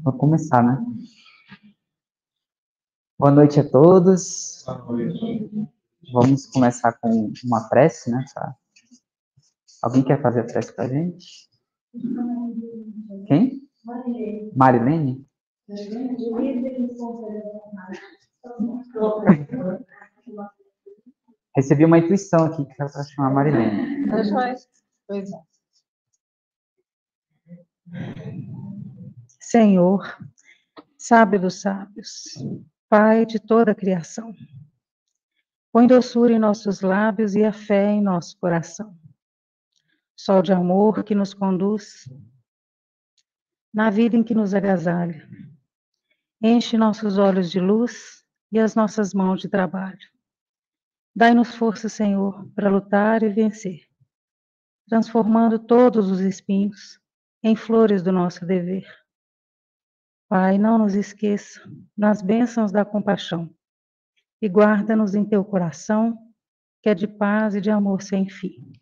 Vou começar, né? Boa noite a todos. Vamos começar com uma prece, né? Alguém quer fazer a prece para a gente? Quem? Marilene? Recebi uma intuição aqui que era para chamar Marilene. Pois é. Senhor, sábio dos sábios, Pai de toda a criação, põe doçura em nossos lábios e a fé em nosso coração. Sol de amor que nos conduz na vida em que nos agasalha. Enche nossos olhos de luz e as nossas mãos de trabalho. Dai-nos força, Senhor, para lutar e vencer, transformando todos os espinhos em flores do nosso dever. Pai, não nos esqueça nas bênçãos da compaixão e guarda-nos em teu coração, que é de paz e de amor sem fim.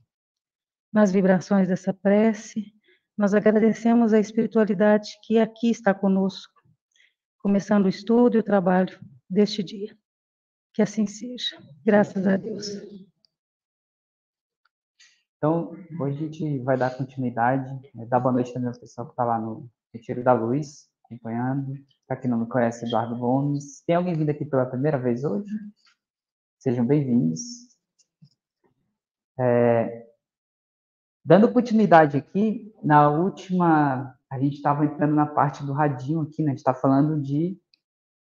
Nas vibrações dessa prece, nós agradecemos a espiritualidade que aqui está conosco, começando o estudo e o trabalho deste dia. Que assim seja. Graças a Deus. Então, hoje a gente vai dar continuidade, dar boa noite também ao pessoal que está lá no Retiro da Luz, acompanhando. Para quem não me conhece, Eduardo Gomes. Tem alguém vindo aqui pela primeira vez hoje? Sejam bem-vindos. Dando continuidade aqui, na última, a gente estava entrando na parte do radinho aqui, né? A gente está falando de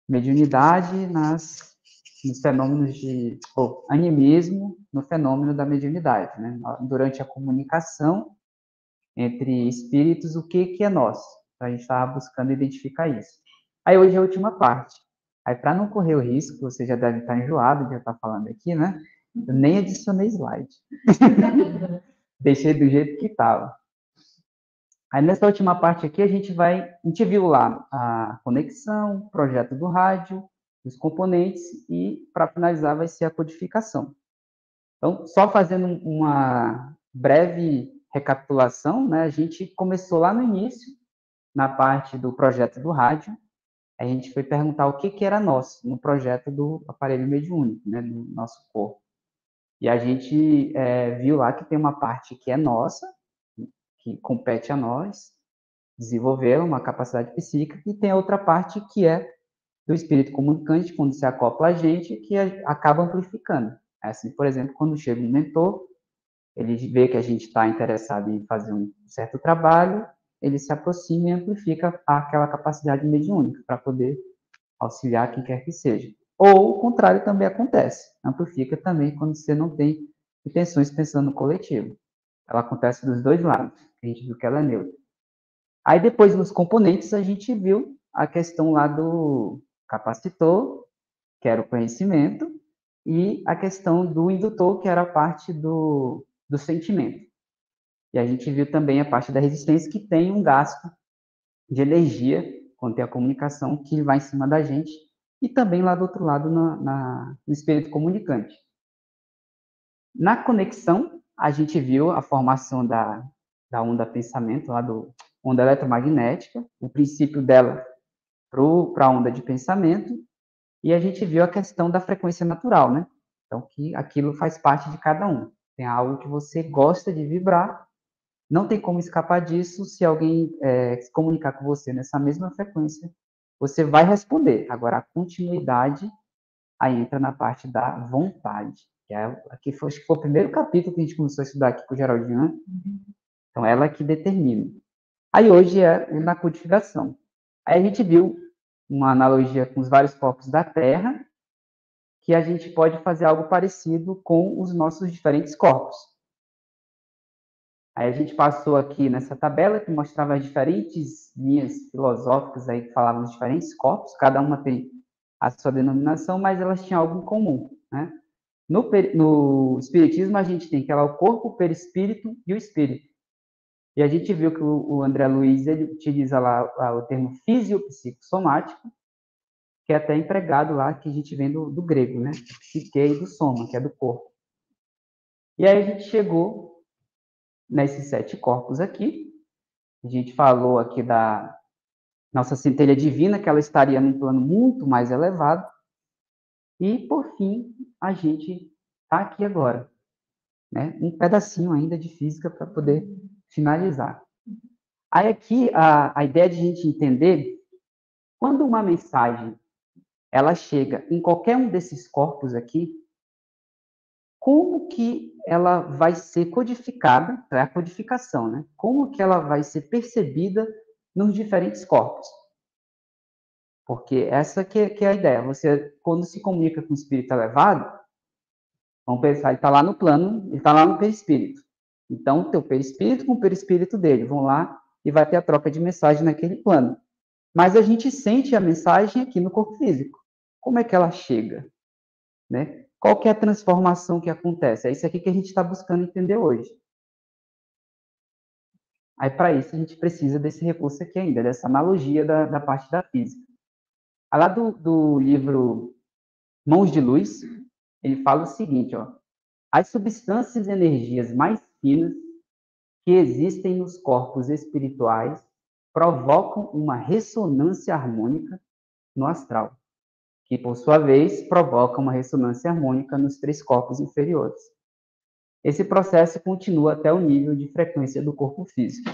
mediunidade nos fenômenos de animismo, no fenômeno da mediunidade, né? Durante a comunicação entre espíritos, o que é nosso? A gente estava buscando identificar isso. Aí hoje é a última parte. Aí para não correr o risco, você já deve estar enjoado de eu estar falando aqui, né? Eu nem adicionei slide. Deixei do jeito que estava. Aí nessa última parte aqui a gente viu lá a conexão, o projeto do rádio, os componentes e para finalizar vai ser a codificação. Então, só fazendo uma breve recapitulação, né, a gente começou lá no início, na parte do projeto do rádio, a gente foi perguntar o que era nosso no projeto do aparelho mediúnico, né, do nosso corpo. E a gente viu lá que tem uma parte que é nossa, que compete a nós, desenvolver uma capacidade psíquica, e tem a outra parte que é do espírito comunicante, quando se acopla a gente, que acaba amplificando. Assim, por exemplo, quando chega um mentor, ele vê que a gente está interessado em fazer um certo trabalho, ele se aproxima e amplifica aquela capacidade mediúnica para poder auxiliar quem quer que seja. Ou o contrário também acontece, amplifica também quando você não tem intenções pensando no coletivo. Ela acontece dos dois lados, a gente viu que ela é neutra. Aí depois nos componentes a gente viu a questão lá do capacitor, que era o conhecimento, e a questão do indutor, que era a parte do sentimento. E a gente viu também a parte da resistência, que tem um gasto de energia, quando tem a comunicação, que vai em cima da gente, e também lá do outro lado, no espírito comunicante. Na conexão, a gente viu a formação da onda pensamento, lá do onda eletromagnética, o princípio dela para a onda de pensamento, e a gente viu a questão da frequência natural, né? Então, que aquilo faz parte de cada um. Tem algo que você gosta de vibrar, não tem como escapar disso. Se alguém se comunicar com você nessa mesma frequência, você vai responder. Agora, a continuidade aí entra na parte da vontade, que aqui foi, acho que foi o primeiro capítulo que a gente começou a estudar aqui com o Geraldinho. Então, ela que determina. Aí hoje é na codificação. Aí a gente viu uma analogia com os vários corpos da Terra, que a gente pode fazer algo parecido com os nossos diferentes corpos. Aí a gente passou aqui nessa tabela que mostrava as diferentes linhas filosóficas aí que falavam dos diferentes corpos, cada uma tem a sua denominação, mas elas tinham algo em comum, né? No Espiritismo, a gente tem que ela é o corpo, o perispírito e o espírito. E a gente viu que o André Luiz ele utiliza lá o termo fisiopsicossomático, que é até empregado lá, que a gente vem do grego, né? Psique e do soma, que é do corpo. E aí a gente chegou nesses 7 corpos aqui. A gente falou aqui nossa centelha divina, que ela estaria num plano muito mais elevado. E, por fim, a gente está aqui agora, né? Um pedacinho ainda de física para poder finalizar. Aí aqui, a ideia de a gente entender, quando uma mensagem ela chega em qualquer um desses corpos aqui, como que ela vai ser codificada, é a codificação, né? Como que ela vai ser percebida nos diferentes corpos? Porque essa que é a ideia. Você, quando se comunica com o espírito elevado, vamos pensar, ele está lá no plano, ele está lá no perispírito. Então, o teu perispírito com o perispírito dele vão lá e vai ter a troca de mensagem naquele plano. Mas a gente sente a mensagem aqui no corpo físico. Como é que ela chega? Né? Qual que é a transformação que acontece? É isso aqui que a gente está buscando entender hoje. Aí, para isso, a gente precisa desse recurso aqui ainda, dessa analogia da parte da física. Lá do livro Mãos de Luz, ele fala o seguinte, ó, as substâncias e energias mais finas que existem nos corpos espirituais provocam uma ressonância harmônica no astral, que, por sua vez, provoca uma ressonância harmônica nos três corpos inferiores. Esse processo continua até o nível de frequência do corpo físico.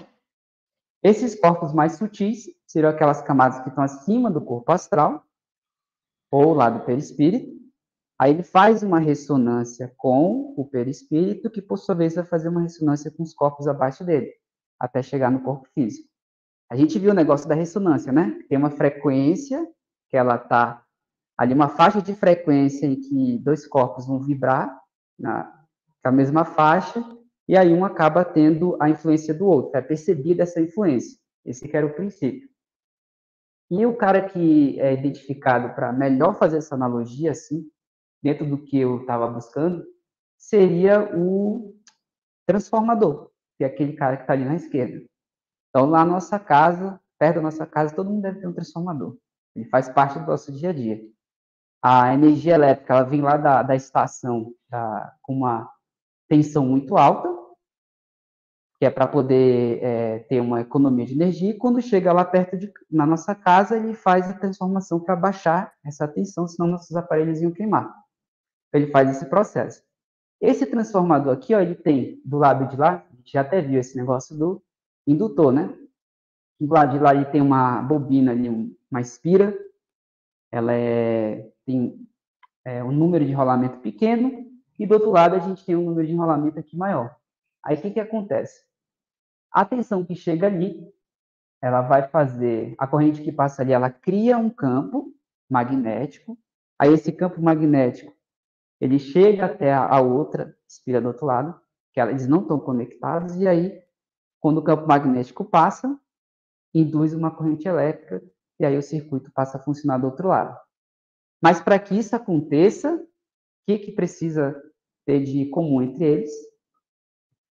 Esses corpos mais sutis seriam aquelas camadas que estão acima do corpo astral, ou lá do perispírito. Aí ele faz uma ressonância com o perispírito, que por sua vez vai fazer uma ressonância com os corpos abaixo dele, até chegar no corpo físico. A gente viu o negócio da ressonância, né? Tem uma frequência, que ela está ali, uma faixa de frequência em que dois corpos vão vibrar na mesma faixa, e aí um acaba tendo a influência do outro, é percebida essa influência. Esse que era o princípio. E o cara que é identificado para melhor fazer essa analogia, assim, dentro do que eu estava buscando, seria o transformador, que é aquele cara que está ali na esquerda. Então, lá na nossa casa, perto da nossa casa, todo mundo deve ter um transformador. Ele faz parte do nosso dia a dia. A energia elétrica, ela vem lá da estação com uma tensão muito alta, que é para poder ter uma economia de energia, e quando chega lá perto na nossa casa, ele faz a transformação para baixar essa tensão, senão nossos aparelhos iam queimar. Ele faz esse processo. Esse transformador aqui, ó, ele tem do lado de lá, a gente já até viu esse negócio do indutor, né? Do lado de lá ele tem uma bobina ali, uma espira, ela tem um número de rolamento pequeno, e do outro lado a gente tem um número de rolamento aqui maior. Aí o que acontece? A tensão que chega ali, ela vai fazer, a corrente que passa ali, ela cria um campo magnético, aí esse campo magnético, ele chega até a outra espira do outro lado, que eles não estão conectados, e aí, quando o campo magnético passa, induz uma corrente elétrica, e aí o circuito passa a funcionar do outro lado. Mas para que isso aconteça, o que precisa ter de comum entre eles?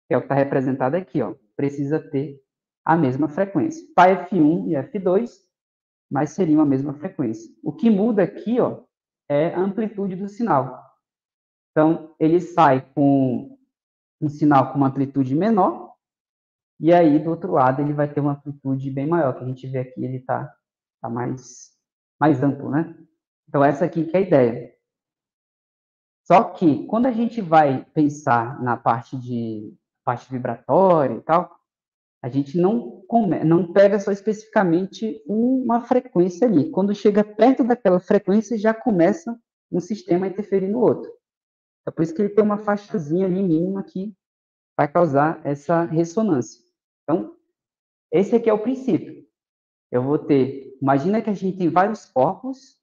Que é o que está representado aqui, ó. Precisa ter a mesma frequência. Para F1 e F2, mas seriam a mesma frequência. O que muda aqui, ó, é a amplitude do sinal. Então, ele sai com um sinal com uma amplitude menor, e aí, do outro lado, ele vai ter uma amplitude bem maior, que a gente vê aqui, ele está mais amplo, né? Então, essa aqui que é a ideia. Só que, quando a gente vai pensar na parte vibratória e tal, a gente não pega só especificamente uma frequência ali. Quando chega perto daquela frequência, já começa um sistema a interferir no outro. É por isso que ele tem uma faixazinha ali mínima que vai causar essa ressonância. Então, esse aqui é o princípio. Eu vou ter, imagina que a gente tem vários corpos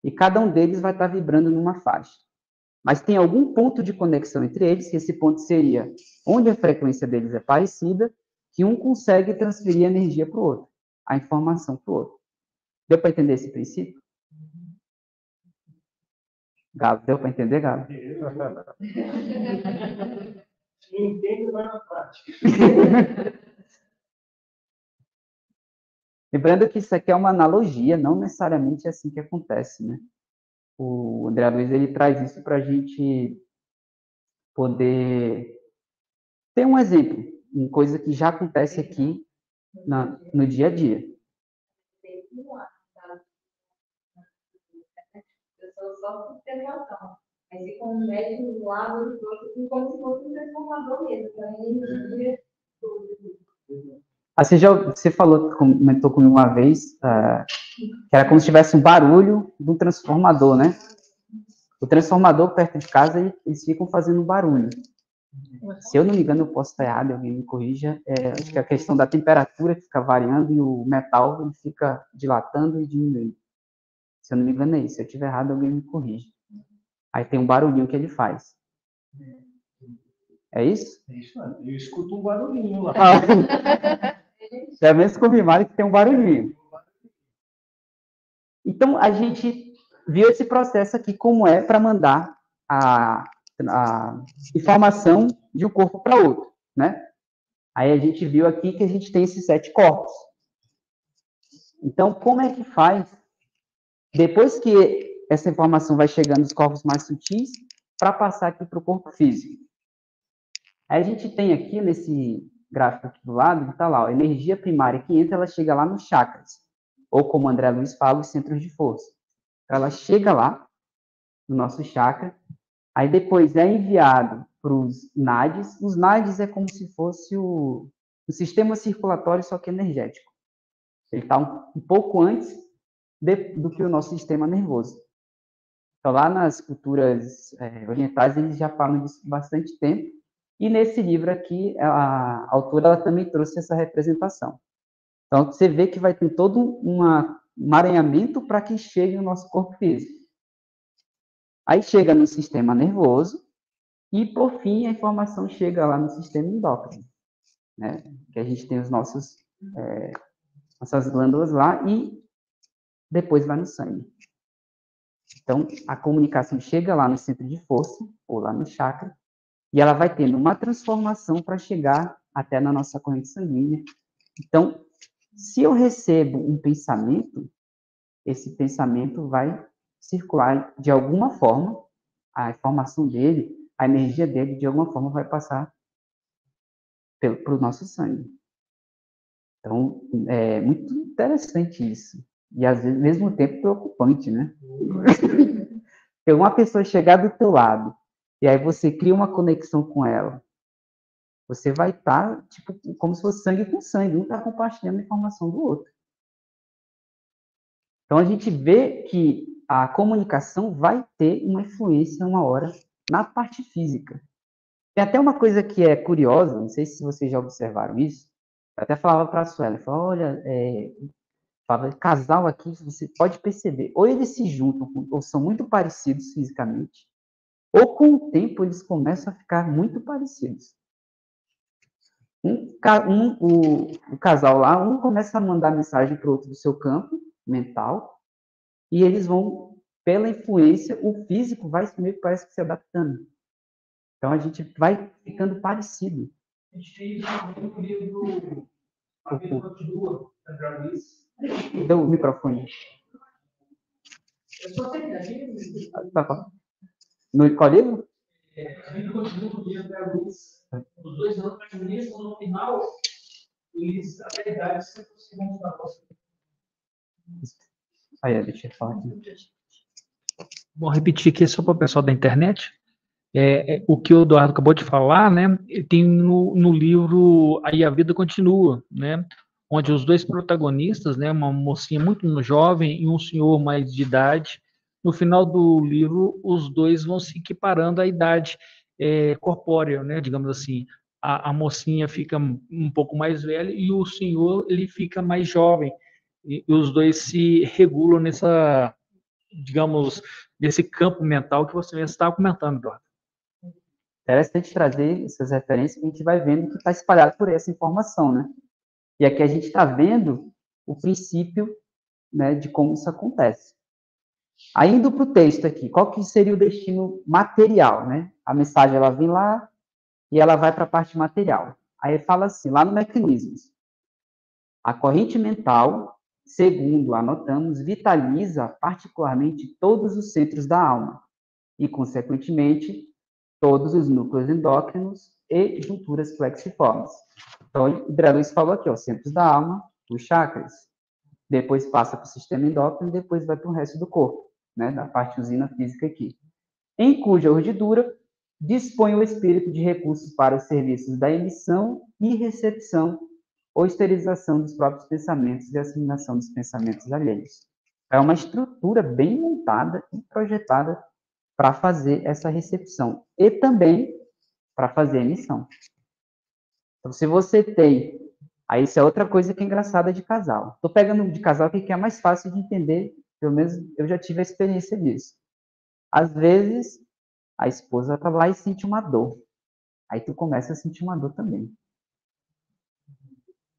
e cada um deles vai estar vibrando numa faixa. Mas tem algum ponto de conexão entre eles, que esse ponto seria onde a frequência deles é parecida, que um consegue transferir a energia para o outro, a informação para o outro. Deu para entender esse princípio? Galo, deu para entender, Galo? Não entendo, mas na prática. Lembrando que isso aqui é uma analogia, não necessariamente é assim que acontece, né? O André Luiz, ele traz isso para a gente poder ter um exemplo, uma coisa que já acontece aqui no dia a dia. continuar. Tá? Eu sou só sustentação. Mas se com o médico do lado, como se fosse um transformador mesmo, para energia. Você comentou comigo uma vez, que era como se tivesse um barulho do transformador, né? O transformador perto de casa, eles ficam fazendo barulho. Se eu não me engano, eu posso estar errado, alguém me corrija. Acho que a questão da temperatura fica variando e o metal ele fica dilatando e diminuindo. Se eu não me engano, é isso. Se eu estiver errado, alguém me corrija. Aí tem um barulhinho que ele faz. É isso? É isso, mano. Eu escuto um barulhinho lá. Já mesmo confirmaram que tem um barulhinho. Então, a gente viu esse processo aqui, como é para mandar a informação de um corpo para outro, né? Aí a gente viu aqui que a gente tem esses 7 corpos. Então, como é que faz, depois que essa informação vai chegando nos corpos mais sutis, para passar aqui para o corpo físico? Aí a gente tem aqui, nesse gráfico aqui do lado, que está lá, a energia primária que entra, ela chega lá nos chakras, ou como o André Luiz fala, os centros de força. Ela chega lá, no nosso chakra, aí depois é enviado para os nadis. Os nadis é como se fosse o sistema circulatório, só que energético. Ele está um pouco antes do que o nosso sistema nervoso. Então, lá nas culturas orientais, eles já falam disso há bastante tempo. E nesse livro aqui, a autora ela também trouxe essa representação. Então, você vê que vai ter todo um emaranhamento para que chegue no nosso corpo físico. Aí chega no sistema nervoso e, por fim, a informação chega lá no sistema endócrino, né? Que a gente tem os nossas glândulas lá e depois vai no sangue. Então, a comunicação chega lá no centro de força, ou lá no chakra, e ela vai tendo uma transformação para chegar até na nossa corrente sanguínea. Então, se eu recebo um pensamento, esse pensamento vai circular de alguma forma, a informação dele, a energia dele, de alguma forma, vai passar para o nosso sangue. Então, é muito interessante isso. E, às vezes, ao mesmo tempo, preocupante, né? Porque uma pessoa chegar do teu lado, e aí você cria uma conexão com ela, você vai estar, tipo, como se fosse sangue com sangue, um está compartilhando a informação do outro. Então, a gente vê que a comunicação vai ter uma influência, uma hora, na parte física. Tem até uma coisa que é curiosa, não sei se vocês já observaram isso, eu até falava para a Suela, eu falava, olha, casal aqui, você pode perceber, ou eles se juntam, ou são muito parecidos fisicamente, ou com o tempo eles começam a ficar muito parecidos. O casal lá, um começa a mandar mensagem para o outro do seu campo mental, e eles vão, pela influência, o físico vai meio que parece que se adaptando. Então a gente vai ficando parecido. A gente tem isso no livro A Vida Continua, André Luiz. Deu o microfone. Eu só sei daqui. No qual livro? A Vida Continua, do André Luiz. Os dois protagonistas, no final, eles, a verdade, sempre se vão mudar. Aí, deixa eu falar aqui. Vou repetir aqui só para o pessoal da internet. O que o Eduardo acabou de falar, né? Tem no livro Aí a Vida Continua, né? Onde os dois protagonistas, né? Uma mocinha muito jovem e um senhor mais de idade. No final do livro, os dois vão se equiparando à idade corpórea, né? Digamos assim. A mocinha fica um pouco mais velha e o senhor ele fica mais jovem. E os dois se regulam nessa, digamos, nesse campo mental que você mesmo estava comentando, Eduardo. Interessante trazer essas referências, a gente vai vendo que está espalhado por essa informação, né? E aqui a gente está vendo o princípio, né, de como isso acontece. Aí, indo para o texto aqui, qual que seria o destino material, né? A mensagem, ela vem lá e ela vai para a parte material. Aí fala assim, lá no Mecanismos, a corrente mental, segundo anotamos, vitaliza particularmente todos os centros da alma e, consequentemente, todos os núcleos endócrinos e junturas plexiformes. Então, o André Luiz falou aqui, ó, centros da alma, os chakras. depois passa para o sistema endócrino, e depois vai para o resto do corpo, né, da parte usina física aqui. Em cuja urdidura dispõe o espírito de recursos para os serviços da emissão e recepção ou esterilização dos próprios pensamentos e assimilação dos pensamentos alheios. É uma estrutura bem montada e projetada para fazer essa recepção e também para fazer a emissão. Então, se você tem... Aí, isso é outra coisa que é engraçada de casal. Estou pegando de casal que é mais fácil de entender, pelo menos eu já tive a experiência disso. Às vezes, a esposa está lá e sente uma dor. Aí tu começa a sentir uma dor também.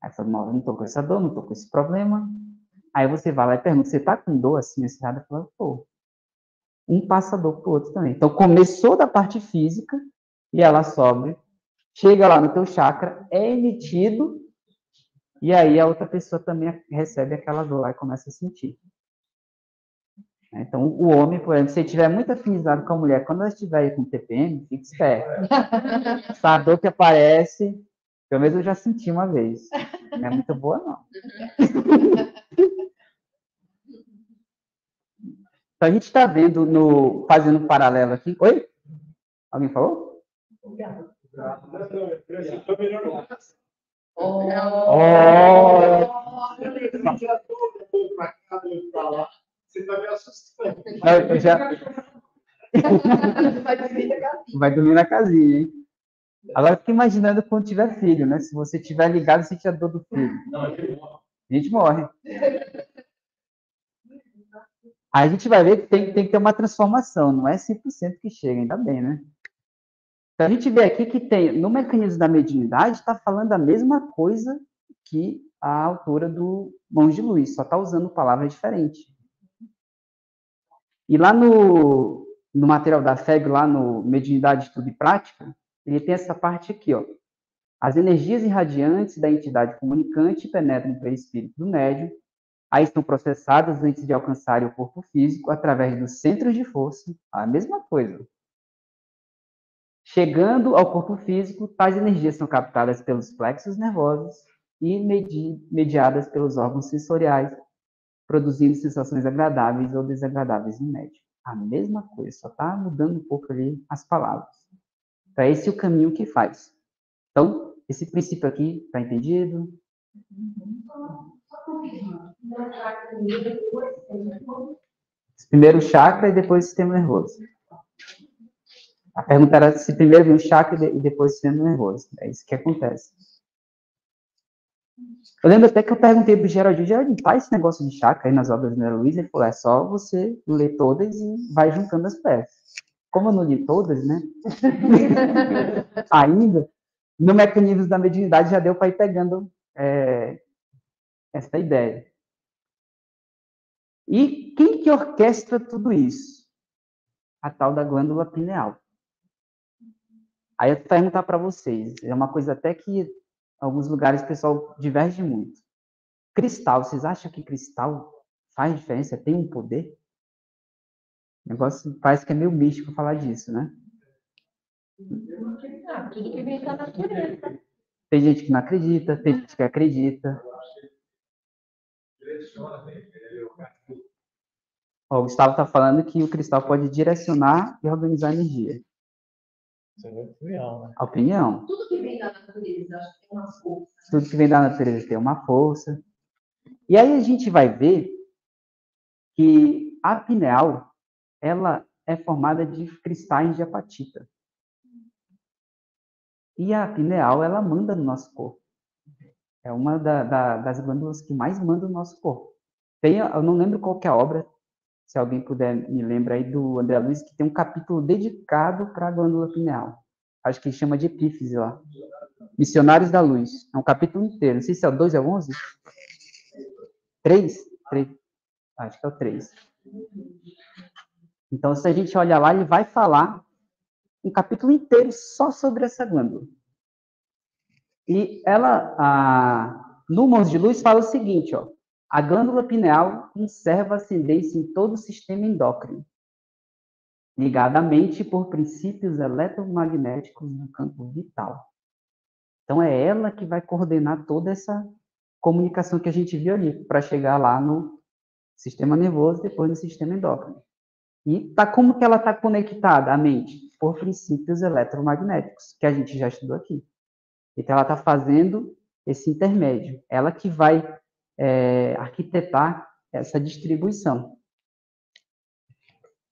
Aí fala, não estou com essa dor, não estou com esse problema. Aí você vai lá e pergunta, você está com dor assim, esse lado? Fala, pô. Um passa dor pro outro também. Então, começou da parte física e ela sobe, chega lá no teu chakra, é emitido, e aí a outra pessoa também recebe aquela dor lá e começa a sentir. Então, o homem, por exemplo, se ele tiver muito afinizado com a mulher, quando ela estiver aí com TPM, fique esperto. Essa dor que aparece, pelo menos eu já senti uma vez. Não é muito boa, não. Então, a gente está vendo, fazendo um paralelo aqui. Oi? Alguém falou? Você tá me assustando. Eu já... Vai dormir na casinha, hein? Agora, fica imaginando quando tiver filho, né? Se você tiver ligado, sentir a dor do filho. A gente morre. Aí a gente vai ver que tem que ter uma transformação. Não é 100% que chega, ainda bem, né? Então, a gente vê aqui que tem, no mecanismo da mediunidade, está falando a mesma coisa que a autora do Mãos de Luz, só está usando palavras diferentes. E lá no material da FEB, lá no Mediunidade, Estudo e Prática, ele tem essa parte aqui, ó. As energias irradiantes da entidade comunicante penetram pelo espírito do médium, aí são processadas antes de alcançarem o corpo físico através dos centros de força, a mesma coisa. Chegando ao corpo físico, tais energias são captadas pelos plexos nervosos e mediadas pelos órgãos sensoriais, produzindo sensações agradáveis ou desagradáveis no médium. A mesma coisa, só está mudando um pouco ali as palavras. Então, esse é o caminho que faz. Então, esse princípio aqui, está entendido? Primeiro o chakra e depois o sistema nervoso. A pergunta era se primeiro vem o chakra e depois o sistema nervoso. É isso que acontece. Eu lembro até que eu perguntei pro Geraldinho, tá esse negócio de chakra aí nas obras do André Luiz? Ele falou, é só você ler todas e vai juntando as peças. Como eu não li todas, né? Ainda, no mecanismo da mediunidade já deu para ir pegando essa ideia. E quem que orquestra tudo isso? A tal da glândula pineal. Aí eu vou perguntar para vocês, é uma coisa até que em alguns lugares o pessoal diverge muito. Cristal, vocês acham que cristal faz diferença? Tem um poder? O negócio parece que é meio místico falar disso, né? Tudo que vem da natureza. Tem gente que não acredita, tem gente que acredita. Ó, o Gustavo está falando que o cristal pode direcionar e organizar a energia. Isso é minha opinião, né? A opinião. Tudo que vem da natureza, acho que tem uma força. Tudo que vem da natureza tem uma força. E aí a gente vai ver que a pineal, ela é formada de cristais de apatita. E a pineal, ela manda no nosso corpo. É uma das glândulas que mais manda no nosso corpo. Eu não lembro qual que é a obra, se alguém puder me lembrar aí, do André Luiz, que tem um capítulo dedicado para a glândula pineal. Acho que chama de epífise lá. Missionários da Luz. É um capítulo inteiro. Não sei se é o 2 ou 11. 3? 3. Acho que é o 3. Então, se a gente olhar lá, ele vai falar um capítulo inteiro só sobre essa glândula. E ela, no Mãos de Luz, fala o seguinte, ó. A glândula pineal conserva ascendência em todo o sistema endócrino, ligada à mente por princípios eletromagnéticos no campo vital. Então, é ela que vai coordenar toda essa comunicação que a gente viu ali, para chegar lá no sistema nervoso, depois no sistema endócrino. E como que ela está conectada, a mente? Por princípios eletromagnéticos, que a gente já estudou aqui. Então, ela está fazendo esse intermédio. Ela que vai arquitetar essa distribuição.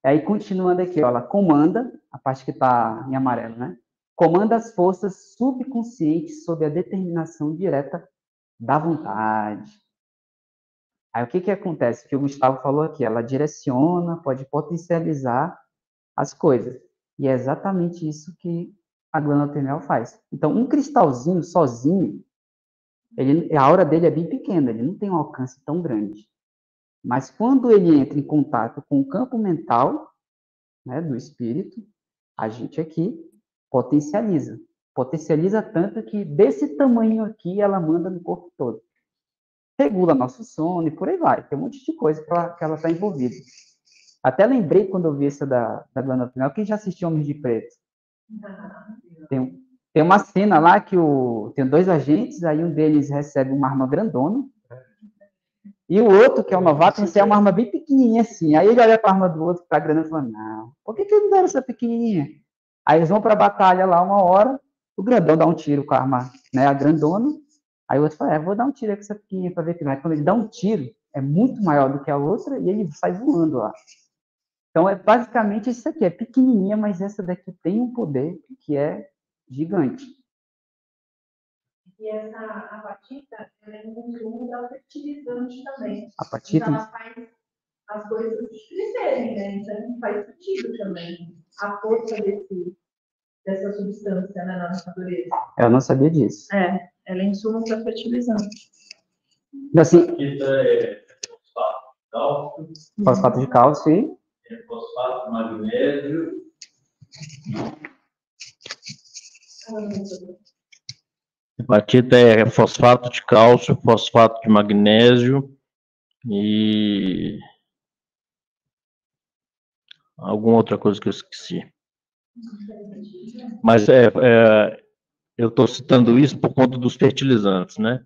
Aí, continuando aqui, ó, ela comanda, a parte que está em amarelo, né? Comanda as forças subconscientes sob a determinação direta da vontade. Aí, o que acontece? O que o Gustavo falou aqui, ela direciona, pode potencializar as coisas. E é exatamente isso que a glândula pineal faz. Então, um cristalzinho sozinho, a aura dele é bem pequena, ele não tem um alcance tão grande. Mas quando ele entra em contato com o campo mental, né, do espírito, a gente aqui potencializa. Potencializa tanto que desse tamanho aqui ela manda no corpo todo. Regula nosso sono e por aí vai. Tem um monte de coisa que ela está envolvida. Até lembrei quando eu vi essa da glândula pineal, quem já assistiu Homens de Preto? Tem uma cena lá que tem dois agentes, aí um deles recebe uma arma grandona, e o outro, que é o novato, recebe uma arma bem pequenininha assim. Aí ele olha para a arma do outro, para a grandona, e fala, não, por que não deram essa pequenininha? Aí eles vão para a batalha lá uma hora, o grandão dá um tiro com a arma, né, a grandona, aí o outro fala, vou dar um tiro com essa pequenininha para ver que vai. Quando ele dá um tiro, é muito maior do que a outra, e ele sai voando lá. Então, é basicamente isso aqui, é pequenininha, mas essa daqui tem um poder que é gigante. E essa apatita, ela é um consumo da fertilizante também. Apatita? Então, ela faz as coisas crescerem, né? Então, faz sentido também a força dessa substância, né, na natureza. Eu não sabia disso. Ela é insumo para fertilizante. Assim, Apatita é fosfato de cálcio e fosfato de magnésio. Hepatita é fosfato de cálcio, fosfato de magnésio e alguma outra coisa que eu esqueci. Mas eu estou citando isso por conta dos fertilizantes, né?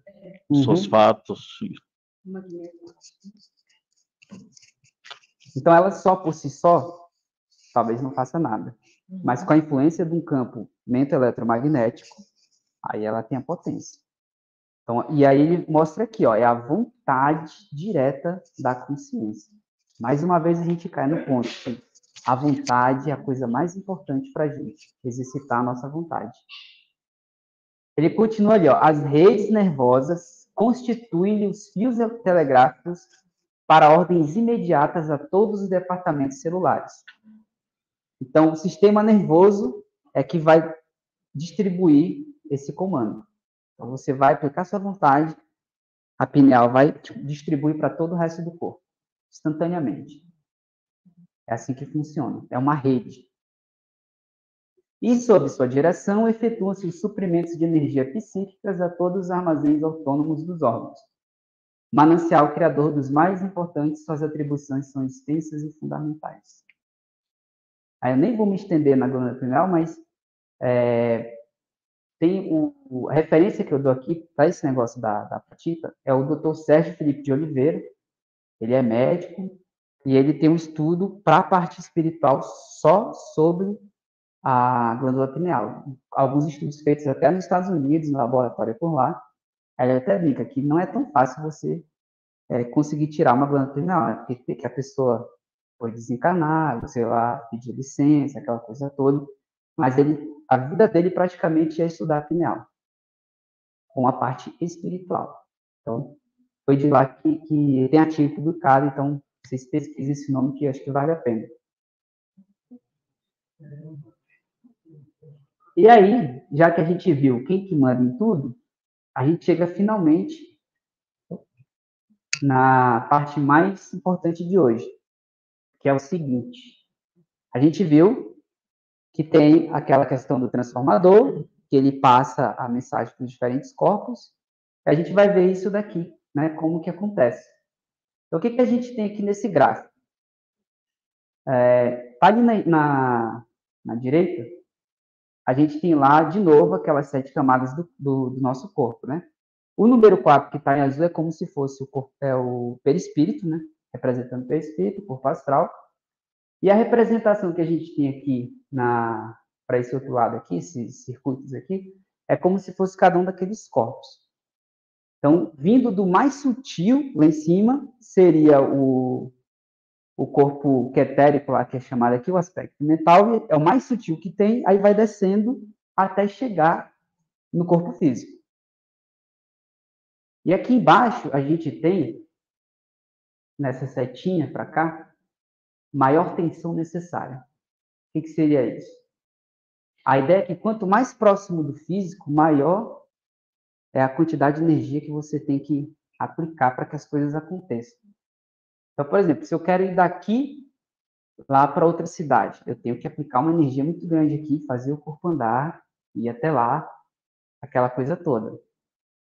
Os fosfatos. Então, ela só por si só, talvez não faça nada. Mas com a influência de um campo mento-eletromagnético, aí ela tem a potência. Então, e aí ele mostra aqui, ó, é a vontade direta da consciência. Mais uma vez a gente cai no ponto que a vontade é a coisa mais importante para a gente, exercitar a nossa vontade. Ele continua ali, ó, as redes nervosas constituem os fios telegráficos para ordens imediatas a todos os departamentos celulares. Então, o sistema nervoso é que vai distribuir esse comando. Então, você vai aplicar sua vontade, a pineal vai distribuir para todo o resto do corpo, instantaneamente. É assim que funciona. É uma rede. E, sob sua direção, efetuam-se os suprimentos de energia psíquicas a todos os armazéns autônomos dos órgãos. Manancial criador dos mais importantes, suas atribuições são extensas e fundamentais. Aí eu nem vou me estender na glândula pineal, mas tem a referência que eu dou aqui para esse negócio da apatita é o Dr. Sérgio Felipe de Oliveira. Ele é médico e ele tem um estudo para a parte espiritual só sobre a glândula pineal. Alguns estudos feitos até nos Estados Unidos, no laboratório por lá. Ele até brinca que não é tão fácil você conseguir tirar uma glândula pineal, né? Porque que a pessoa foi desencarnar, você lá pedir licença, aquela coisa toda. Mas a vida dele praticamente é estudar a pineal, com a parte espiritual. Então, foi de lá que tem artigo publicado, então vocês pesquisem esse nome que eu acho que vale a pena. E aí, já que a gente viu quem que manda em tudo, a gente chega finalmente na parte mais importante de hoje, que é o seguinte. A gente viu que tem aquela questão do transformador, que ele passa a mensagem para os diferentes corpos, e a gente vai ver isso daqui, né, como que acontece. Então, o que a gente tem aqui nesse gráfico? Tá ali na direita, a gente tem lá, de novo, aquelas 7 camadas do nosso corpo, né? O número 4, que está em azul, é como se fosse o perispírito, né? Representando o perispírito, o corpo astral. E a representação que a gente tem aqui para esse outro lado aqui, esses circuitos aqui, é como se fosse cada um daqueles corpos. Então, vindo do mais sutil, lá em cima, seria o corpo etérico lá, que é chamado aqui o aspecto mental, é o mais sutil que tem, aí vai descendo até chegar no corpo físico. E aqui embaixo a gente tem, nessa setinha para cá, maior tensão necessária. O que seria isso? A ideia é que quanto mais próximo do físico, maior é a quantidade de energia que você tem que aplicar para que as coisas aconteçam. Então, por exemplo, se eu quero ir daqui lá para outra cidade, eu tenho que aplicar uma energia muito grande aqui, fazer o corpo andar, ir até lá, aquela coisa toda.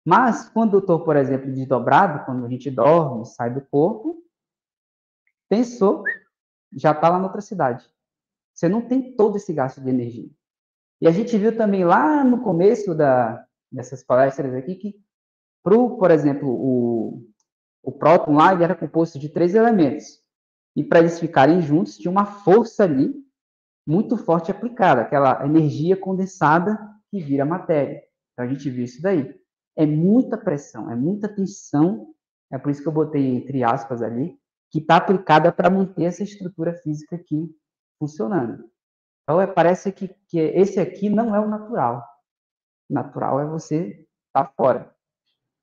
Mas, quando eu estou, por exemplo, desdobrado, quando a gente dorme, sai do corpo, pensou, já está lá na outra cidade. Você não tem todo esse gasto de energia. E a gente viu também lá no começo dessas palestras aqui que, por exemplo, o próton lá, ele era composto de 3 elementos. E para eles ficarem juntos, tinha uma força ali muito forte aplicada, aquela energia condensada que vira matéria. Então a gente viu isso daí. É muita pressão, é muita tensão, é por isso que eu botei entre aspas ali, que está aplicada para manter essa estrutura física aqui funcionando. Então parece que esse aqui não é o natural. O natural é você estar fora.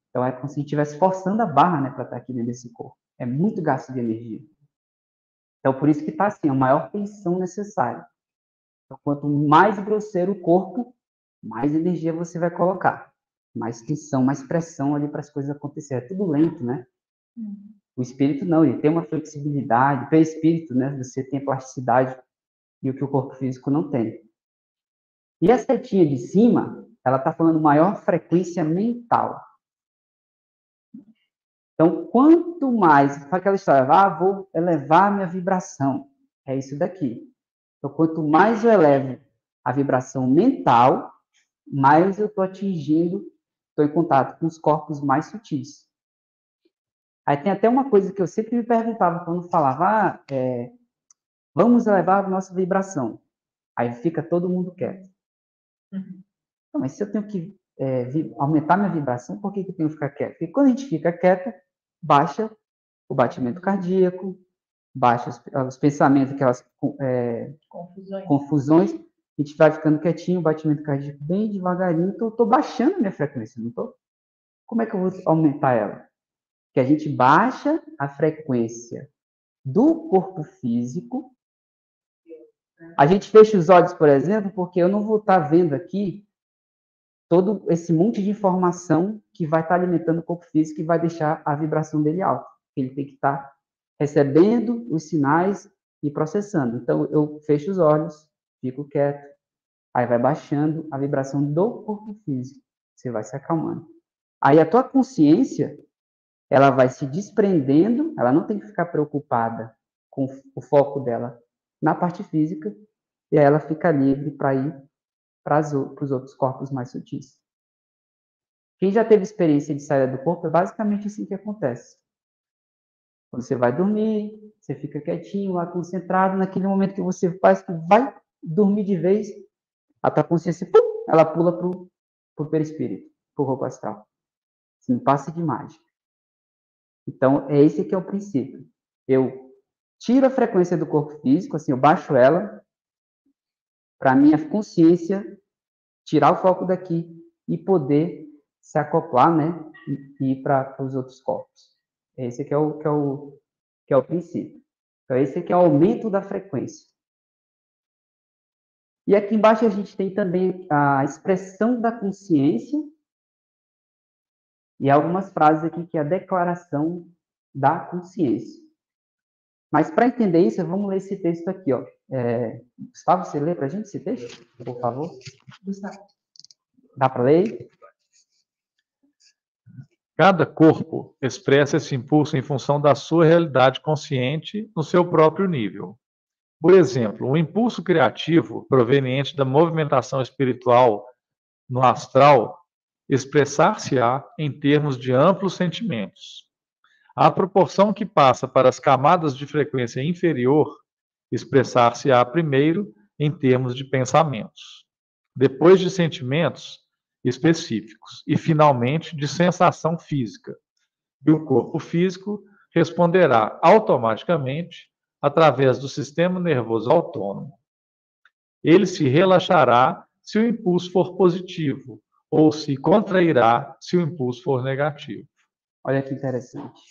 Então é como se estivesse forçando a barra, né, para estar aqui dentro desse corpo. É muito gasto de energia. Então por isso que está assim, a maior tensão necessária. Então, quanto mais grosseiro o corpo, mais energia você vai colocar. Mais tensão, mais pressão ali para as coisas acontecerem. É tudo lento, né? O espírito não, ele tem uma flexibilidade. Para o espírito, né, você tem a plasticidade e o que o corpo físico não tem. E a setinha de cima, ela está falando maior frequência mental. Então, quanto mais, faz aquela história, vou elevar minha vibração. É isso daqui. Então, quanto mais eu elevo a vibração mental, mais eu estou atingindo, estou em contato com os corpos mais sutis. Aí tem até uma coisa que eu sempre me perguntava quando falava, vamos elevar a nossa vibração. Aí fica todo mundo quieto. Então, mas se eu tenho que aumentar minha vibração, por que eu tenho que ficar quieto? Porque quando a gente fica quieto, baixa o batimento cardíaco, baixa os pensamentos, aquelas confusões, a gente vai ficando quietinho, o batimento cardíaco bem devagarinho, então eu estou baixando a minha frequência, não estou? Como é que eu vou aumentar ela? Que a gente baixa a frequência do corpo físico. A gente fecha os olhos, por exemplo, porque eu não vou estar vendo aqui todo esse monte de informação que vai estar alimentando o corpo físico e vai deixar a vibração dele alta. Ele tem que estar recebendo os sinais e processando. Então, eu fecho os olhos, fico quieto, aí vai baixando a vibração do corpo físico. Você vai se acalmando. Aí a tua consciência, ela vai se desprendendo, ela não tem que ficar preocupada com o foco dela na parte física, e aí ela fica livre para ir para os outros corpos mais sutis. Quem já teve experiência de saída do corpo, é basicamente assim que acontece. Quando você vai dormir, você fica quietinho lá, concentrado, naquele momento que você faz que vai dormir de vez, a tua consciência, ela pula para o perispírito, para o corpo astral. Assim, passe de mágica. Então, é esse que é o princípio. Eu tiro a frequência do corpo físico, assim, eu baixo ela, para a minha consciência tirar o foco daqui e poder se acoplar, né, e ir para os outros corpos. Esse que é o princípio. Então, esse que é o aumento da frequência. E aqui embaixo a gente tem também a expressão da consciência e algumas frases aqui que é a declaração da consciência. Mas para entender isso, vamos ler esse texto aqui, ó. Gustavo, você lê para a gente esse texto, por favor? Gustavo. Dá para ler? Cada corpo expressa esse impulso em função da sua realidade consciente no seu próprio nível. Por exemplo, o impulso criativo proveniente da movimentação espiritual no astral expressar-se-á em termos de amplos sentimentos. À proporção que passa para as camadas de frequência inferior, expressar-se-á primeiro em termos de pensamentos, depois de sentimentos específicos e, finalmente, de sensação física. E o corpo físico responderá automaticamente através do sistema nervoso autônomo. Ele se relaxará se o impulso for positivo ou se contrairá se o impulso for negativo. Olha que interessante.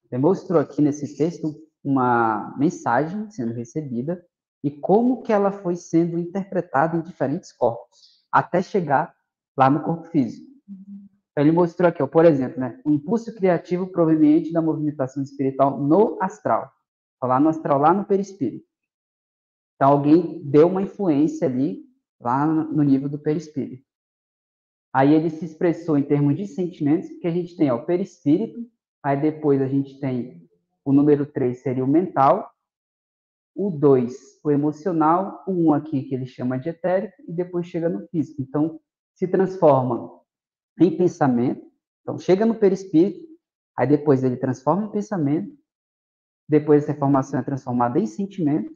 Demonstrou aqui nesse texto uma mensagem sendo recebida e como que ela foi sendo interpretada em diferentes corpos, até chegar lá no corpo físico. Então, ele mostrou aqui, ó, por exemplo, né, o impulso criativo proveniente da movimentação espiritual no astral. Lá no astral, lá no perispírito. Então, alguém deu uma influência ali, lá no nível do perispírito. Aí ele se expressou em termos de sentimentos, porque a gente tem ó, o perispírito, aí depois a gente tem o número 3, seria o mental, o 2, o emocional, o 1 aqui, que ele chama de etérico, e depois chega no físico. Então, se transforma em pensamento, então chega no perispírito, aí depois ele transforma em pensamento, depois essa informação é transformada em sentimento,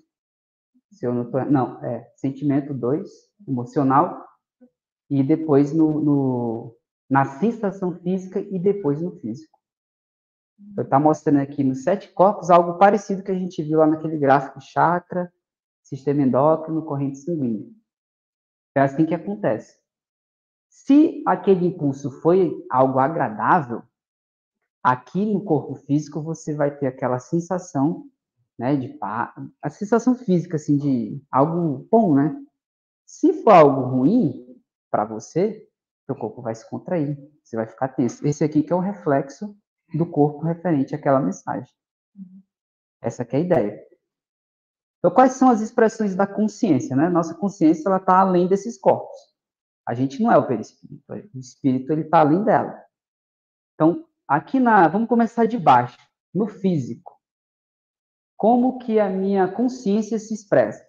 se eu não tô, não, sentimento 2, emocional, e depois na sensação física e depois no físico. Então, está mostrando aqui nos 7 corpos algo parecido que a gente viu lá naquele gráfico chakra, sistema endócrino, corrente sanguínea. É assim que acontece. Se aquele impulso foi algo agradável, aqui no corpo físico você vai ter aquela sensação, né, a sensação física, assim, de algo bom, né? Se for algo ruim para você, seu corpo vai se contrair, você vai ficar tenso. Esse aqui que é o reflexo do corpo referente àquela mensagem. Essa que é a ideia. Então, quais são as expressões da consciência, né? Nossa consciência, ela está além desses corpos. A gente não é o perispírito. O espírito, ele está além dela. Então, aqui vamos começar de baixo, no físico. Como que a minha consciência se expressa?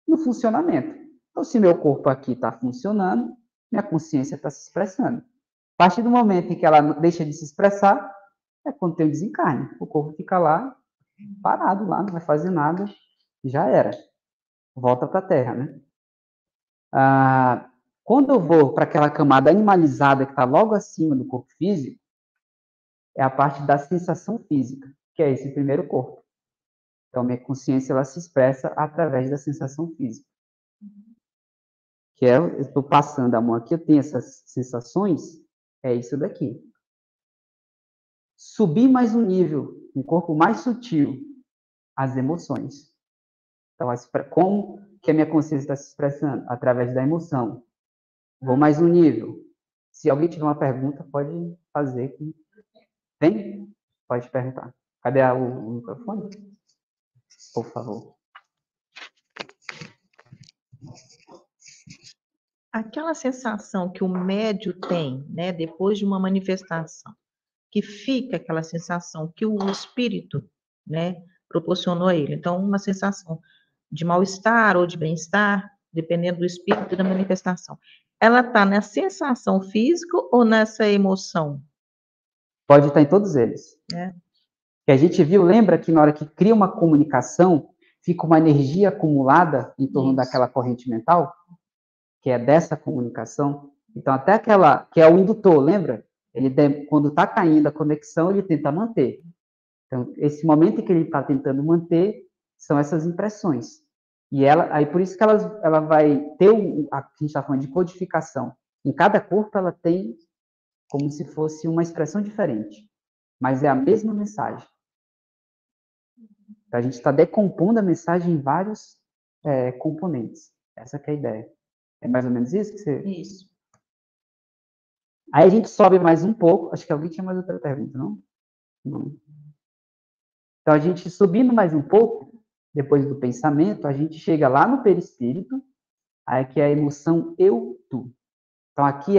No funcionamento. Então, se meu corpo aqui está funcionando, minha consciência está se expressando. A partir do momento em que ela deixa de se expressar, é quando tem o desencarne. O corpo fica lá, parado lá, não vai fazer nada, já era. Volta para a Terra, né? Quando eu vou para aquela camada animalizada que está logo acima do corpo físico, é a parte da sensação física, que é esse primeiro corpo. Então, minha consciência ela se expressa através da sensação física. Que é, eu estou passando a mão aqui, eu tenho essas sensações, é isso daqui. Subir mais um nível, um corpo mais sutil, as emoções. Então, como que a minha consciência está se expressando? Através da emoção. Vou mais um nível. Se alguém tiver uma pergunta, pode fazer. Vem? Pode perguntar. Cadê o microfone? Por favor. Aquela sensação que o médium tem, né, depois de uma manifestação, que fica aquela sensação que o espírito, né, proporcionou a ele. Então, uma sensação de mal-estar ou de bem-estar, dependendo do espírito e da manifestação. Ela está na sensação física ou nessa emoção? Pode estar em todos eles. Que a gente viu, lembra que na hora que cria uma comunicação, fica uma energia acumulada em torno daquela corrente mental, que é dessa comunicação. Então, até aquela, que é o indutor, lembra? Ele, quando está caindo a conexão, ele tenta manter. Então, esse momento em que ele está tentando manter, são essas impressões. E aí por isso que ela vai ter, a gente está falando de codificação. Em cada corpo, ela tem como se fosse uma expressão diferente. Mas é a mesma mensagem. Então, a gente está decompondo a mensagem em vários componentes. Essa que é a ideia. É mais ou menos isso que você... Isso. Aí a gente sobe mais um pouco. Acho que alguém tinha mais outra pergunta, não? Não. Então, a gente subindo mais um pouco, depois do pensamento, a gente chega lá no perispírito, aí que é a emoção eu-tu. Então, aqui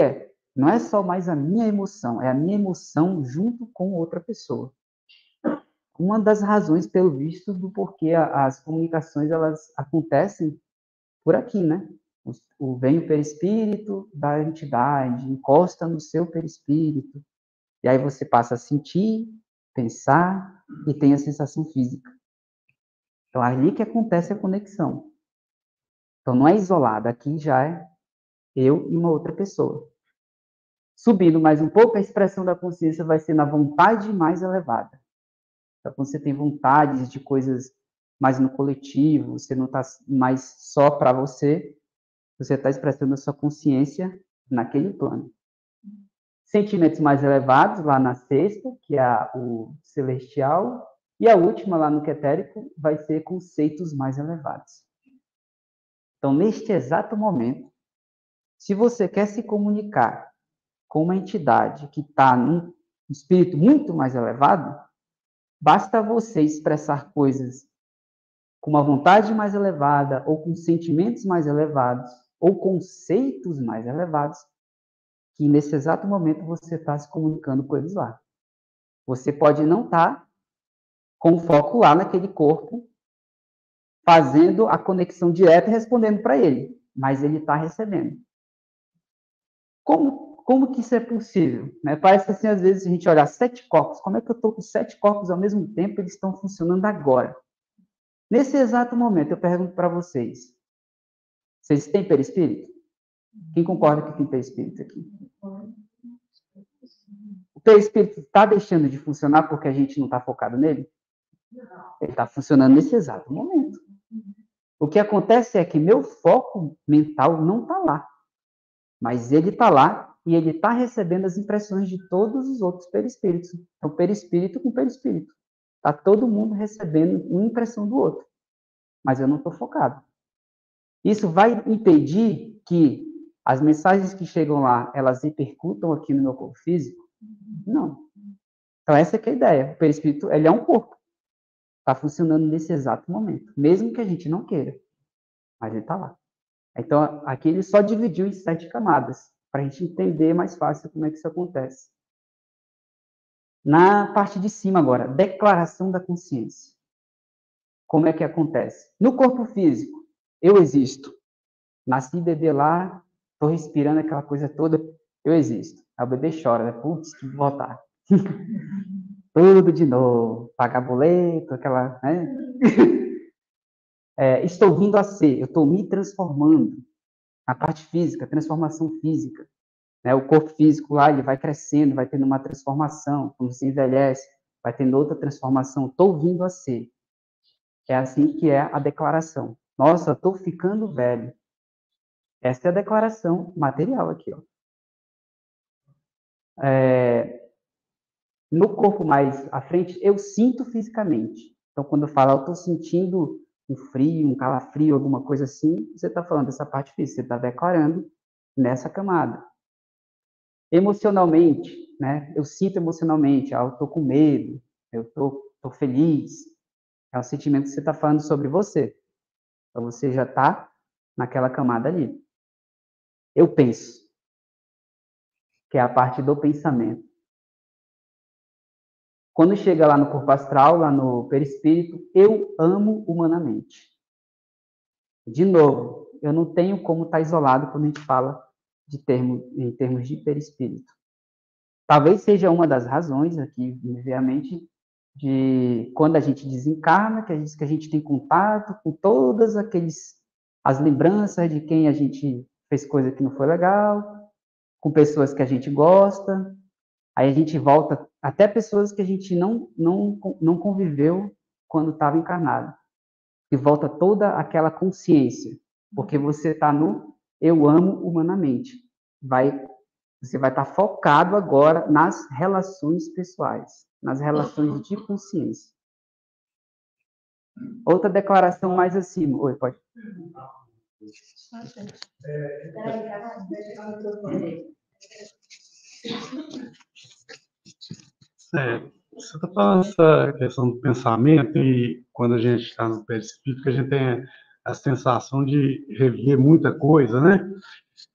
não é só mais a minha emoção, é a minha emoção junto com outra pessoa. Uma das razões, pelo visto, do porquê as comunicações, elas acontecem por aqui, né? Vem o perispírito da entidade, encosta no seu perispírito, e aí você passa a sentir, pensar e tem a sensação física. Então, ali que acontece a conexão. Então, não é isolado, aqui já é eu e uma outra pessoa. Subindo mais um pouco, a expressão da consciência vai ser na vontade mais elevada. Então, quando você tem vontades de coisas mais no coletivo, você não está mais só para você está expressando a sua consciência naquele plano. Sentimentos mais elevados, lá na sexta, que é o celestial, e a última, lá no etérico, vai ser conceitos mais elevados. Então, neste exato momento, se você quer se comunicar com uma entidade que está num espírito muito mais elevado, basta você expressar coisas com uma vontade mais elevada, ou com sentimentos mais elevados, ou conceitos mais elevados, que nesse exato momento você está se comunicando com eles lá. Você pode não estar com o foco lá naquele corpo, fazendo a conexão direta e respondendo para ele, mas ele está recebendo. Como que isso é possível? Né? Parece que, assim, às vezes, a gente olha 7 corpos, como é que eu estou com 7 corpos ao mesmo tempo e eles estão funcionando agora? Nesse exato momento, eu pergunto para vocês, vocês têm perispírito? Quem concorda que tem perispírito aqui? O perispírito está deixando de funcionar porque a gente não está focado nele? Ele está funcionando nesse exato momento. O que acontece é que meu foco mental não está lá. Mas ele está lá e ele está recebendo as impressões de todos os outros perispíritos. Então, perispírito com perispírito. Está todo mundo recebendo uma impressão do outro. Mas eu não estou focado. Isso vai impedir que as mensagens que chegam lá, elas repercutam aqui no meu corpo físico? Não. Então, essa que é a ideia. O perispírito, ele é um corpo. Está funcionando nesse exato momento. Mesmo que a gente não queira. Mas ele está lá. Então, aqui ele só dividiu em 7 camadas, para a gente entender mais fácil como é que isso acontece. Na parte de cima agora, declaração da consciência. Como é que acontece? No corpo físico, eu existo. Nasci bebê lá, estou respirando aquela coisa toda, eu existo. Aí o bebê chora, né? Putz, que voltar. Tudo de novo, pagar boleto, aquela, né? Estou vindo a ser, eu estou me transformando. A parte física, transformação física. Né? O corpo físico lá, ele vai crescendo, vai tendo uma transformação. Quando você envelhece, vai tendo outra transformação. Estou vindo a ser. É assim que é a declaração. Nossa, estou ficando velho. Essa é a declaração material aqui. Ó. No corpo mais à frente, eu sinto fisicamente. Então, quando eu falo, eu estou sentindo um frio, um calafrio, alguma coisa assim, você está falando dessa parte física, você está declarando nessa camada. Emocionalmente, né? Eu sinto emocionalmente, eu estou com medo, eu estou feliz. É um sentimento que você está falando sobre você. Então, você já está naquela camada ali. Eu penso, que é a parte do pensamento. Quando chega lá no corpo astral, lá no perispírito, eu amo humanamente. De novo, eu não tenho como estar isolado quando a gente fala em termos de perispírito. Talvez seja uma das razões aqui, obviamente, de quando a gente desencarna, que a gente tem contato com todas as lembranças de quem a gente fez coisa que não foi legal, com pessoas que a gente gosta, aí a gente volta até pessoas que a gente não conviveu quando estava encarnado. E volta toda aquela consciência, porque você está no eu amo humanamente. Você vai estar focado agora nas relações pessoais, nas relações de consciência. Outra declaração mais acima. Oi, pode. Você está falando essa questão do pensamento e quando a gente está no perispírito, a gente tem a sensação de rever muita coisa, né?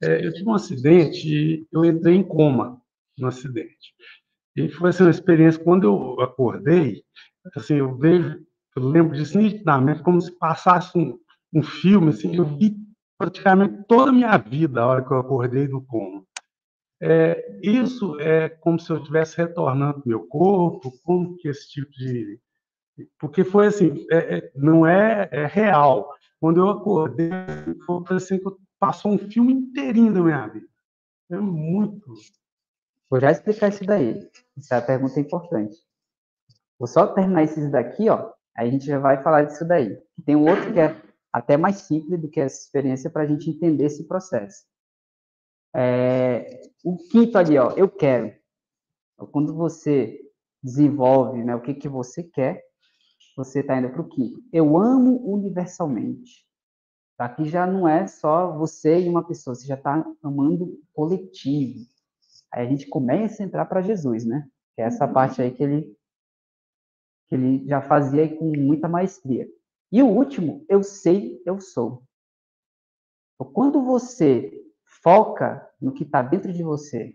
Eu tive um acidente e eu entrei em coma no acidente. E foi assim, uma experiência, quando eu acordei, assim, eu lembro disso nitidamente, como se passasse um filme, assim, eu vi praticamente toda a minha vida, a hora que eu acordei do coma. Isso é como se eu estivesse retornando ao meu corpo, como que esse tipo de... Porque foi assim, não é real. Quando eu acordei, foi assim que passou um filme inteirinho da minha vida. É muito... Vou já explicar isso daí. Essa pergunta é importante. Vou só terminar esses daqui, ó. Aí a gente já vai falar disso daí. Tem um outro que é até mais simples do que essa experiência para a gente entender esse processo. O quinto ali, ó, eu quero. Quando você desenvolve, né, o que você quer, você está indo para o quinto. Eu amo universalmente. Aqui já não é só você e uma pessoa, você já está amando coletivo. Aí a gente começa a entrar para Jesus, né? Que é essa parte aí que ele já fazia aí com muita maestria. E o último, eu sei, eu sou. Então, quando você foca no que está dentro de você,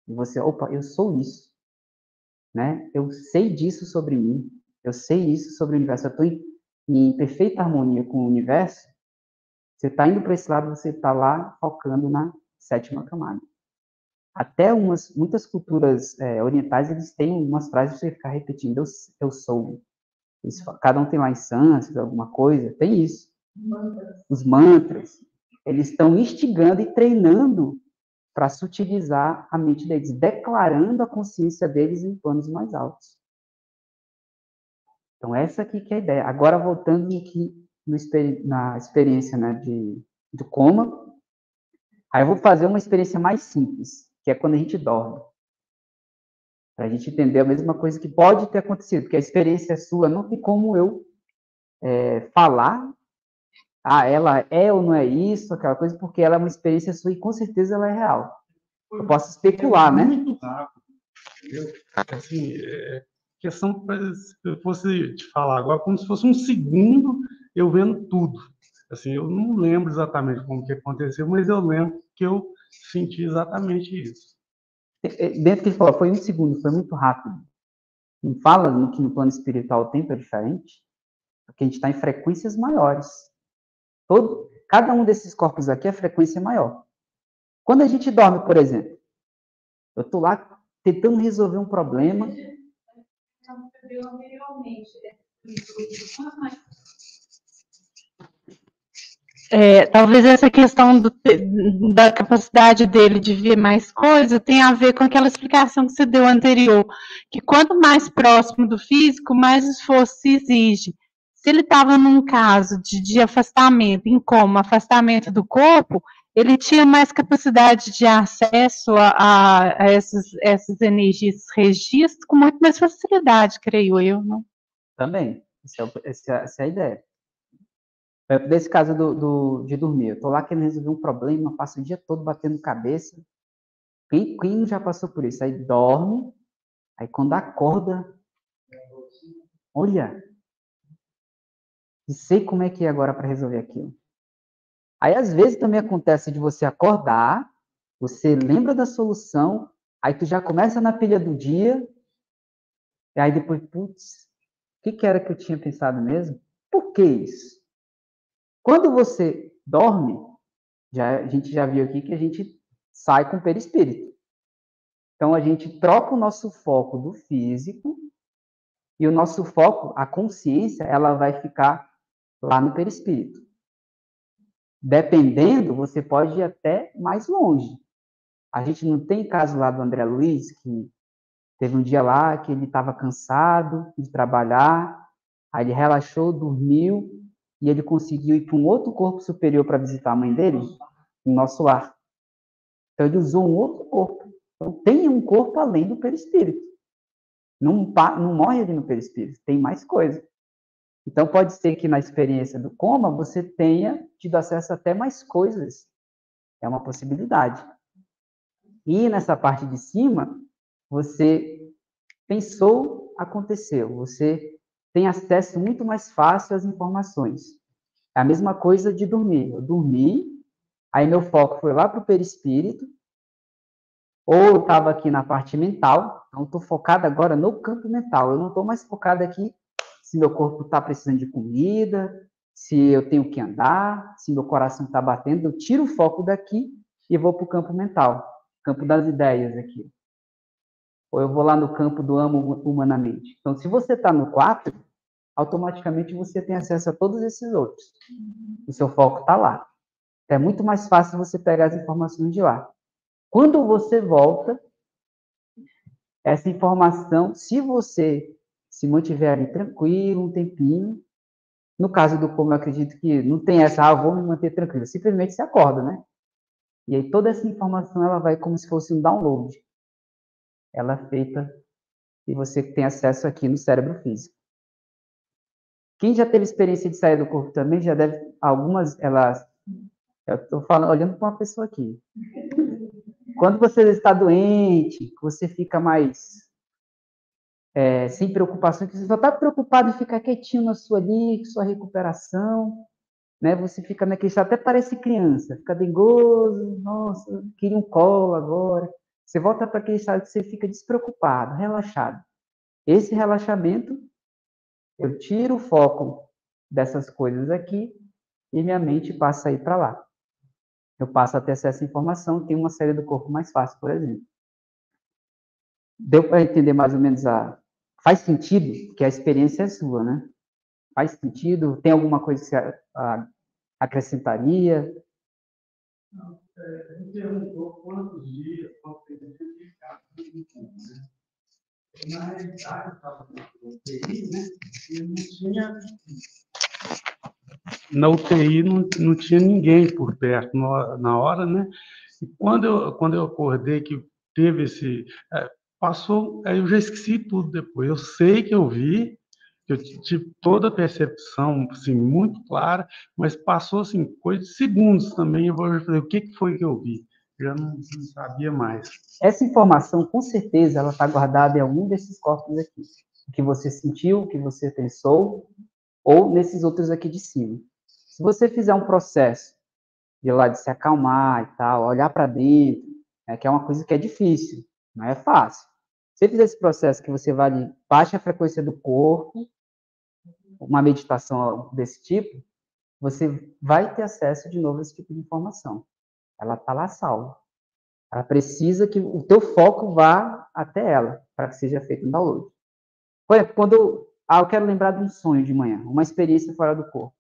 e você, opa, eu sou isso, né? Eu sei disso sobre mim, eu sei isso sobre o universo, eu estou em perfeita harmonia com o universo. Você está indo para esse lado, você está lá focando na sétima camada. Até muitas culturas orientais, eles têm umas frases para você ficar repetindo, eu sou. Cada um tem lá em sânscrito, alguma coisa, tem isso. Os mantras, eles estão instigando e treinando para sutilizar a mente deles, declarando a consciência deles em planos mais altos. Então, essa aqui que é a ideia. Agora, voltando na experiência, né, do coma, aí eu vou fazer uma experiência mais simples, que é quando a gente dorme. Para a gente entender a mesma coisa que pode ter acontecido, porque a experiência sua não tem como eu falar, ela é ou não é isso, aquela coisa, porque ela é uma experiência sua e com certeza ela é real. Eu posso especular, né? Muito rápido. Entendeu? Assim, questão, se eu fosse te falar agora, como se fosse um segundo eu vendo tudo. Assim, eu não lembro exatamente como que aconteceu, mas eu lembro que eu senti exatamente isso. Dentro que ele falou, foi um segundo, foi muito rápido. Não fala que no plano espiritual o tempo é diferente, porque a gente está em frequências maiores. Cada um desses corpos aqui, a frequência é maior. Quando a gente dorme, por exemplo, eu estou lá tentando resolver um problema. Talvez essa questão da capacidade dele de ver mais coisas tenha a ver com aquela explicação que você deu anterior, que quanto mais próximo do físico, mais esforço se exige. Se ele estava num caso de afastamento, em coma, afastamento do corpo, ele tinha mais capacidade de acesso a essas energias, esses registros, com muito mais facilidade, creio eu, não? Também, essa é a ideia. Nesse caso de dormir, eu estou lá querendo resolver um problema, passo o dia todo batendo cabeça. Quem não já passou por isso? Aí dorme, aí quando acorda, olha, e sei como é que é agora para resolver aquilo. Aí, às vezes, também acontece de você acordar, você lembra da solução, aí tu já começa na pilha do dia, e aí depois, putz, o que era que eu tinha pensado mesmo? Por que isso? Quando você dorme, a gente já viu aqui que a gente sai com o perispírito. Então, a gente troca o nosso foco do físico, e o nosso foco, a consciência, ela vai ficar lá no perispírito. Dependendo, você pode ir até mais longe. A gente não tem caso lá do André Luiz, que teve um dia lá que ele estava cansado de trabalhar, aí ele relaxou, dormiu, e ele conseguiu ir para um outro corpo superior para visitar a mãe dele, no nosso lar. Então, ele usou um outro corpo. Então, tem um corpo além do perispírito. Não morre ali no perispírito, tem mais coisa. Então, pode ser que na experiência do coma, você tenha tido acesso a até mais coisas. É uma possibilidade. E nessa parte de cima, você pensou, aconteceu. Você tem acesso muito mais fácil às informações. É a mesma coisa de dormir. Eu dormi, aí meu foco foi lá para o perispírito, ou eu estava aqui na parte mental, então estou focado agora no campo mental. Eu não estou mais focado aqui se meu corpo está precisando de comida, se eu tenho que andar, se meu coração está batendo, eu tiro o foco daqui e vou para o campo mental, campo das ideias aqui. Ou eu vou lá no campo do amo humanamente. Então, se você está no 4, automaticamente você tem acesso a todos esses outros. O seu foco está lá. É muito mais fácil você pegar as informações de lá. Quando você volta, essa informação, se você se mantiver ali tranquilo, um tempinho, no caso do como eu acredito que não tem essa, vou me manter tranquilo, simplesmente se acorda, né? E aí toda essa informação, ela vai como se fosse um download. Ela é feita e você tem acesso aqui no cérebro físico. Quem já teve experiência de sair do corpo também, já deve, algumas, elas, eu estou olhando para uma pessoa aqui. Quando você está doente, você fica mais sem preocupação, que você só está preocupado em ficar quietinho na sua ali, sua recuperação, né? Você fica naquele estado, até parece criança, fica dengoso, nossa, queria um colo agora. Você volta para aquele estado que você fica despreocupado, relaxado. Esse relaxamento, eu tiro o foco dessas coisas aqui e minha mente passa a ir para lá. Eu passo a ter acesso à informação, tem uma série do corpo mais fácil, por exemplo. Deu para entender mais ou menos Faz sentido? Porque a experiência é sua, né? Faz sentido? Tem alguma coisa que você acrescentaria? Não, me perguntou quantos dias, quanto tempo de ficar né? Na realidade, eu estava na UTI, né? E não tinha. Na UTI não tinha ninguém por perto na hora, né? E quando eu acordei, que teve esse. Passou, aí eu já esqueci tudo depois. Eu sei que eu vi, eu tive toda a percepção assim, muito clara, mas passou assim, coisa de segundos também. Eu vou fazer o que foi que eu vi? Já não sabia mais. Essa informação, com certeza, ela está guardada em algum desses corpos aqui. O que você sentiu, o que você pensou, ou nesses outros aqui de cima. Se você fizer um processo de lá de se acalmar e tal, olhar para dentro, que é uma coisa que é difícil, não é fácil. Se você fizer esse processo que você vai ali, baixa a frequência do corpo, uma meditação desse tipo, você vai ter acesso de novo a esse tipo de informação. Ela está lá salva. Ela precisa que o teu foco vá até ela, para que seja feito um download. Por exemplo, quando eu quero lembrar de um sonho de manhã, uma experiência fora do corpo.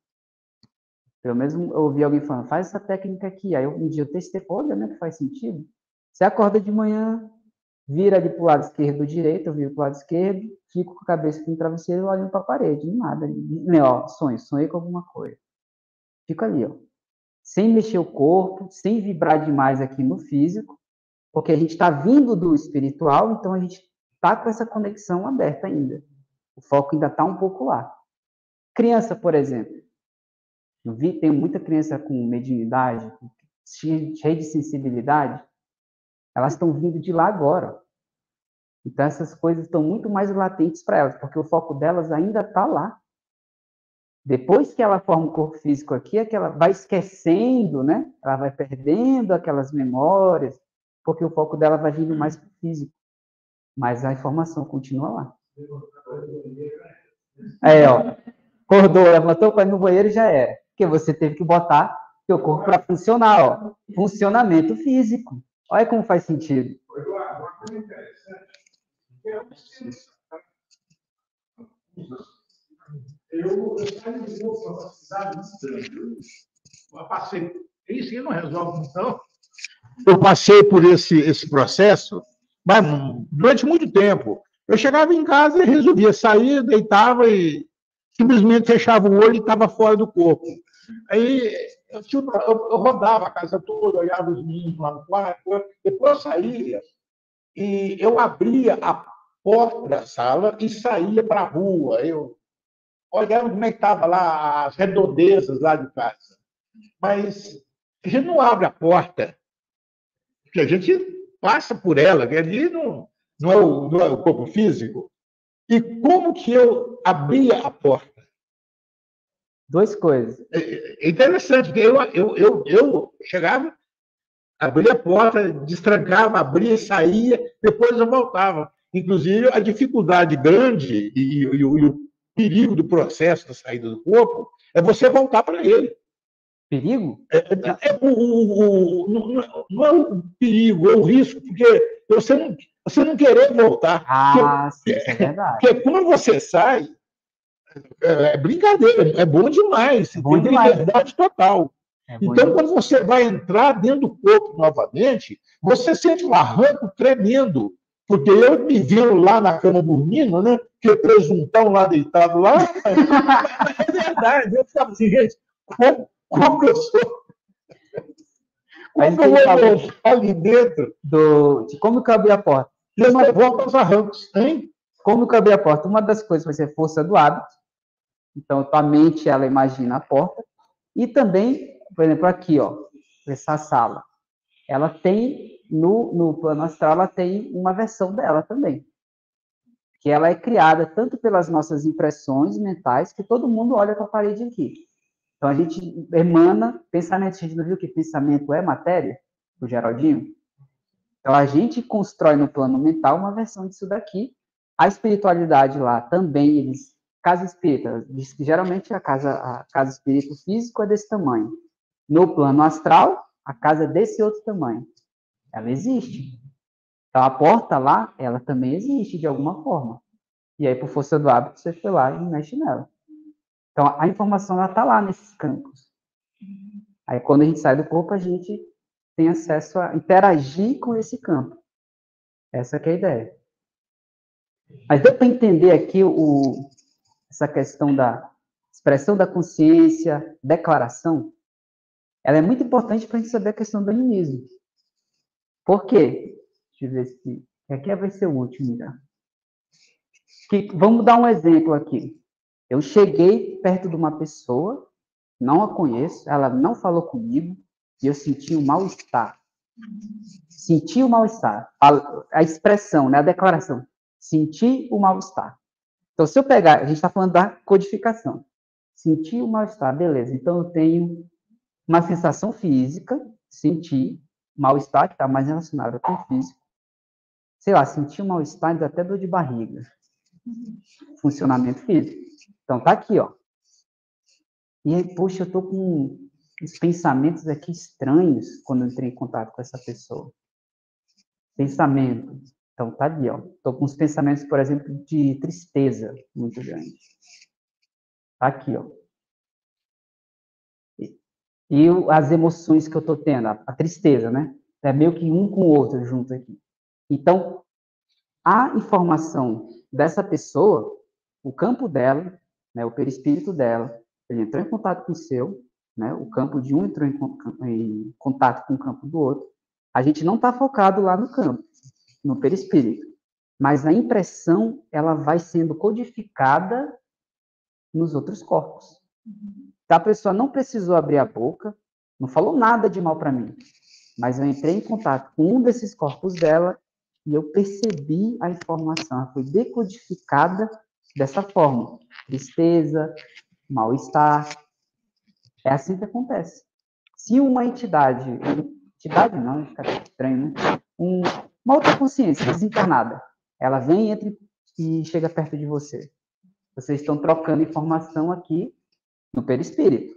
Eu mesmo ouvi alguém falando, faz essa técnica aqui. Aí um dia eu testei, olha, né, que faz sentido. Você acorda de manhã, vira ali para o lado esquerdo ou direito, eu viro para o lado esquerdo, fico com a cabeça aqui no travesseiro olhando para a parede, nada. Ó, sonhei com alguma coisa. Fico ali, ó. Sem mexer o corpo, sem vibrar demais aqui no físico, porque a gente está vindo do espiritual, então a gente está com essa conexão aberta ainda. O foco ainda está um pouco lá. Criança, por exemplo. Eu vi, tem muita criança com mediunidade, cheia de sensibilidade, elas estão vindo de lá agora. Então, essas coisas estão muito mais latentes para elas, porque o foco delas ainda está lá. Depois que ela forma o corpo físico aqui, é que ela vai esquecendo, né? Ela vai perdendo aquelas memórias, porque o foco dela vai vindo mais para o físico. Mas a informação continua lá. Ó. Acordou, levantou para ir no banheiro e já era. Porque você teve que botar seu corpo para funcionar, ó. Funcionamento físico. Olha como faz sentido. Eu saí de novo para uma cidade distante. Eu passei. Isso não resolve, então. Eu passei por esse processo, mas durante muito tempo. Eu chegava em casa e resolvia sair, deitava e simplesmente fechava o olho e estava fora do corpo. Aí eu rodava a casa toda, olhava os meninos lá no quarto, depois eu saía e eu abria a porta da sala e saía para a rua. Eu olhava como é que estava lá as redondezas lá de casa. Mas a gente não abre a porta, porque a gente passa por ela, que ali não é o corpo físico. E como que eu abria a porta? Duas coisas. É interessante, porque eu chegava, abria a porta, destrancava, abria, saía, depois eu voltava. Inclusive, a dificuldade grande e perigo do processo da saída do corpo é você voltar para ele. Perigo? Não é o perigo, é o risco, porque você não querer voltar. Ah, sim, isso é verdade. Porque quando você sai, é brincadeira, é bom demais, você bom tem demais. liberdade total. Então, quando você vai entrar dentro do corpo novamente, você sente um arranco tremendo. Porque eu me vendo lá na cama dormindo, né? Que presuntão lá deitado lá, mas é verdade. Eu ficava assim, gente, como que eu sou? Como que eu vou voltar ali dentro? De como que eu abri a porta? Eu não volto aos arrancos, hein? Como que eu abri a porta? Uma das coisas vai ser força do hábito. Então, tua mente, ela imagina a porta. E também, por exemplo, aqui, ó, essa sala. Ela tem, no plano astral, ela tem uma versão dela também. Que ela é criada tanto pelas nossas impressões mentais, que todo mundo olha para a parede aqui. Então, a gente emana pensamento. A gente não viu que pensamento é matéria? Do Geraldinho? Então, a gente constrói no plano mental uma versão disso daqui. A espiritualidade lá também, eles... Casa espírita, diz que geralmente a casa espírito físico é desse tamanho. No plano astral, a casa é desse outro tamanho. Ela existe. Então, a porta lá, ela também existe de alguma forma. E aí, por força do hábito, você foi lá e mexe nela. Então, a informação, ela está lá nesses campos. Aí, quando a gente sai do corpo, a gente tem acesso a interagir com esse campo. Essa que é a ideia. Mas deu para entender aqui essa questão da expressão da consciência, declaração? Ela é muito importante para a gente saber a questão do animismo. Por quê? Deixa eu ver se... Aqui vai ser o último já. Vamos dar um exemplo aqui. Eu cheguei perto de uma pessoa, não a conheço, ela não falou comigo, e eu senti um mal-estar. Senti o mal-estar. A expressão, né, a declaração. Senti o mal-estar. Então, se eu pegar... A gente está falando da codificação. Senti o mal-estar, beleza. Então, eu tenho uma sensação física, senti mal-estar, que está mais relacionado com o físico. Sei lá, senti um mal-estar, até dor de barriga. Funcionamento físico. Então, tá aqui, ó. E aí, poxa, eu tô com uns pensamentos aqui estranhos quando eu entrei em contato com essa pessoa. Pensamento. Então, tá ali, ó. Tô com uns pensamentos, por exemplo, de tristeza muito grande. Tá aqui, ó. E as emoções que eu tô tendo, a tristeza, né? É meio que um com o outro junto aqui. Então, a informação dessa pessoa, o campo dela, né, o perispírito dela, ele entrou em contato com o seu, né, o campo de um entrou em contato com o campo do outro. A gente não está focado lá no campo, no perispírito, mas a impressão, ela vai sendo codificada nos outros corpos. A pessoa não precisou abrir a boca, não falou nada de mal para mim, mas eu entrei em contato com um desses corpos dela e eu percebi a informação, ela foi decodificada dessa forma. Tristeza, mal-estar. É assim que acontece. Se uma entidade não, fica estranho, né? Uma outra consciência desencarnada, ela vem, entra e chega perto de você. Vocês estão trocando informação aqui no perispírito.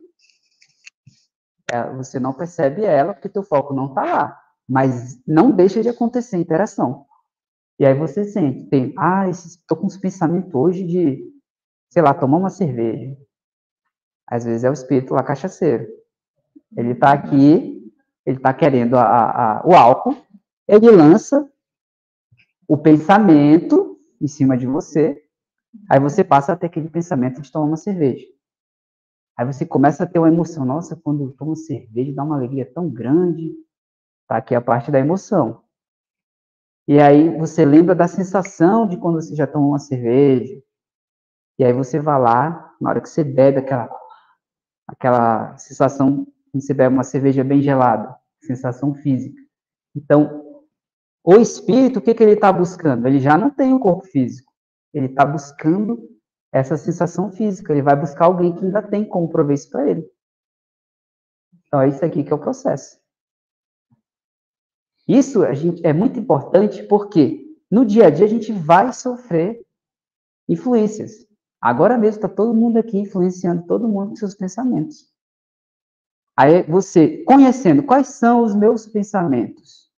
Você não percebe ela, porque teu foco não está lá. Mas não deixa de acontecer interação. E aí você sente, estou com uns pensamentos hoje de, sei lá, tomar uma cerveja. Às vezes é o espírito lá cachaceiro. Ele está aqui, ele está querendo o álcool, ele lança o pensamento em cima de você, aí você passa a ter aquele pensamento de tomar uma cerveja. Aí você começa a ter uma emoção. Nossa, quando eu tomo cerveja, dá uma alegria tão grande. Tá aqui a parte da emoção. E aí você lembra da sensação de quando você já tomou uma cerveja. E aí você vai lá, na hora que você bebe aquela sensação, quando você bebe uma cerveja bem gelada, sensação física. Então, o espírito, o que ele está buscando? Ele já não tem um corpo físico. Ele está buscando essa sensação física. Ele vai buscar alguém que ainda tem como prover isso para ele. Então, é isso aqui que é o processo. Isso é muito importante porque no dia a dia a gente vai sofrer influências. Agora mesmo está todo mundo aqui influenciando todo mundo com seus pensamentos. Aí você, conhecendo quais são os meus pensamentos,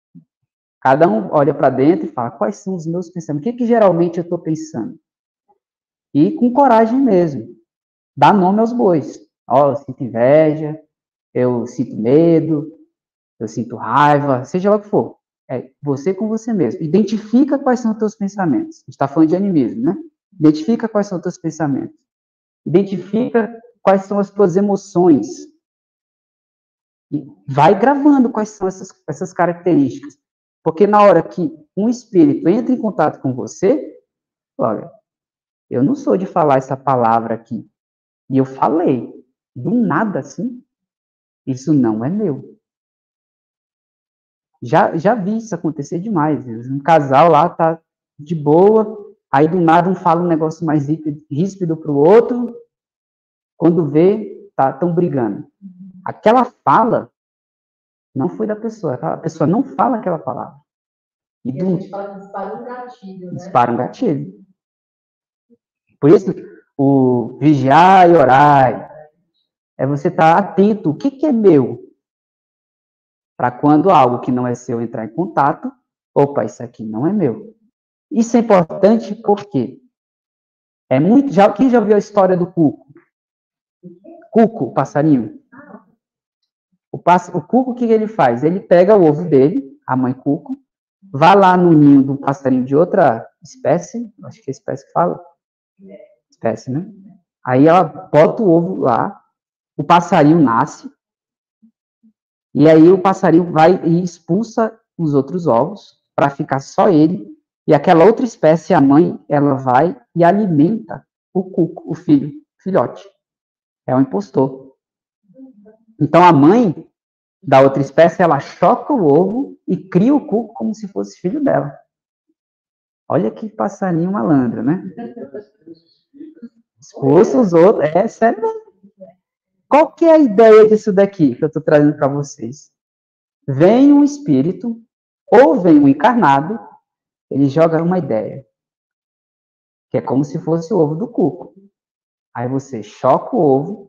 cada um olha para dentro e fala, quais são os meus pensamentos? O que geralmente eu estou pensando? E com coragem mesmo, dá nome aos bois. Ó, eu sinto inveja, eu sinto medo, eu sinto raiva, seja lá o que for. É você com você mesmo. Identifica quais são os teus pensamentos. A gente está falando de animismo, né? Identifica quais são os teus pensamentos. Identifica quais são as tuas emoções. E vai gravando quais são essas características. Porque na hora que um espírito entra em contato com você, olha, eu não sou de falar essa palavra aqui. E eu falei, do nada assim, isso não é meu. Já vi isso acontecer demais. Um casal lá tá de boa, aí do nada um fala um negócio mais ríspido para o outro, quando vê, estão brigando. Aquela fala não foi da pessoa, a pessoa não fala aquela palavra. E a gente fala que dispara um gatilho, né? Dispara um gatilho. Por isso, o vigiar e orar é você estar atento. O que é meu? Para quando algo que não é seu entrar em contato, opa, isso aqui não é meu. Isso é importante porque quem já viu a história do cuco? Cuco, o passarinho. O cuco, o que ele faz? Ele pega o ovo dele, a mãe cuco, vai lá no ninho do passarinho de outra espécie, acho que é espécie que fala. Espécie, né? Aí ela bota o ovo lá, o passarinho nasce, e aí o passarinho vai e expulsa os outros ovos, para ficar só ele, e aquela outra espécie, a mãe, ela vai e alimenta o cuco, o filhote. É um impostor. Então a mãe da outra espécie, ela choca o ovo e cria o cuco como se fosse filho dela. Olha que passarinho malandro, né? Expulsa os outros, é sério mesmo. Qual que é a ideia disso daqui que eu estou trazendo para vocês? Vem um espírito, ou vem um encarnado, ele joga uma ideia, que é como se fosse o ovo do cuco. Aí você choca o ovo,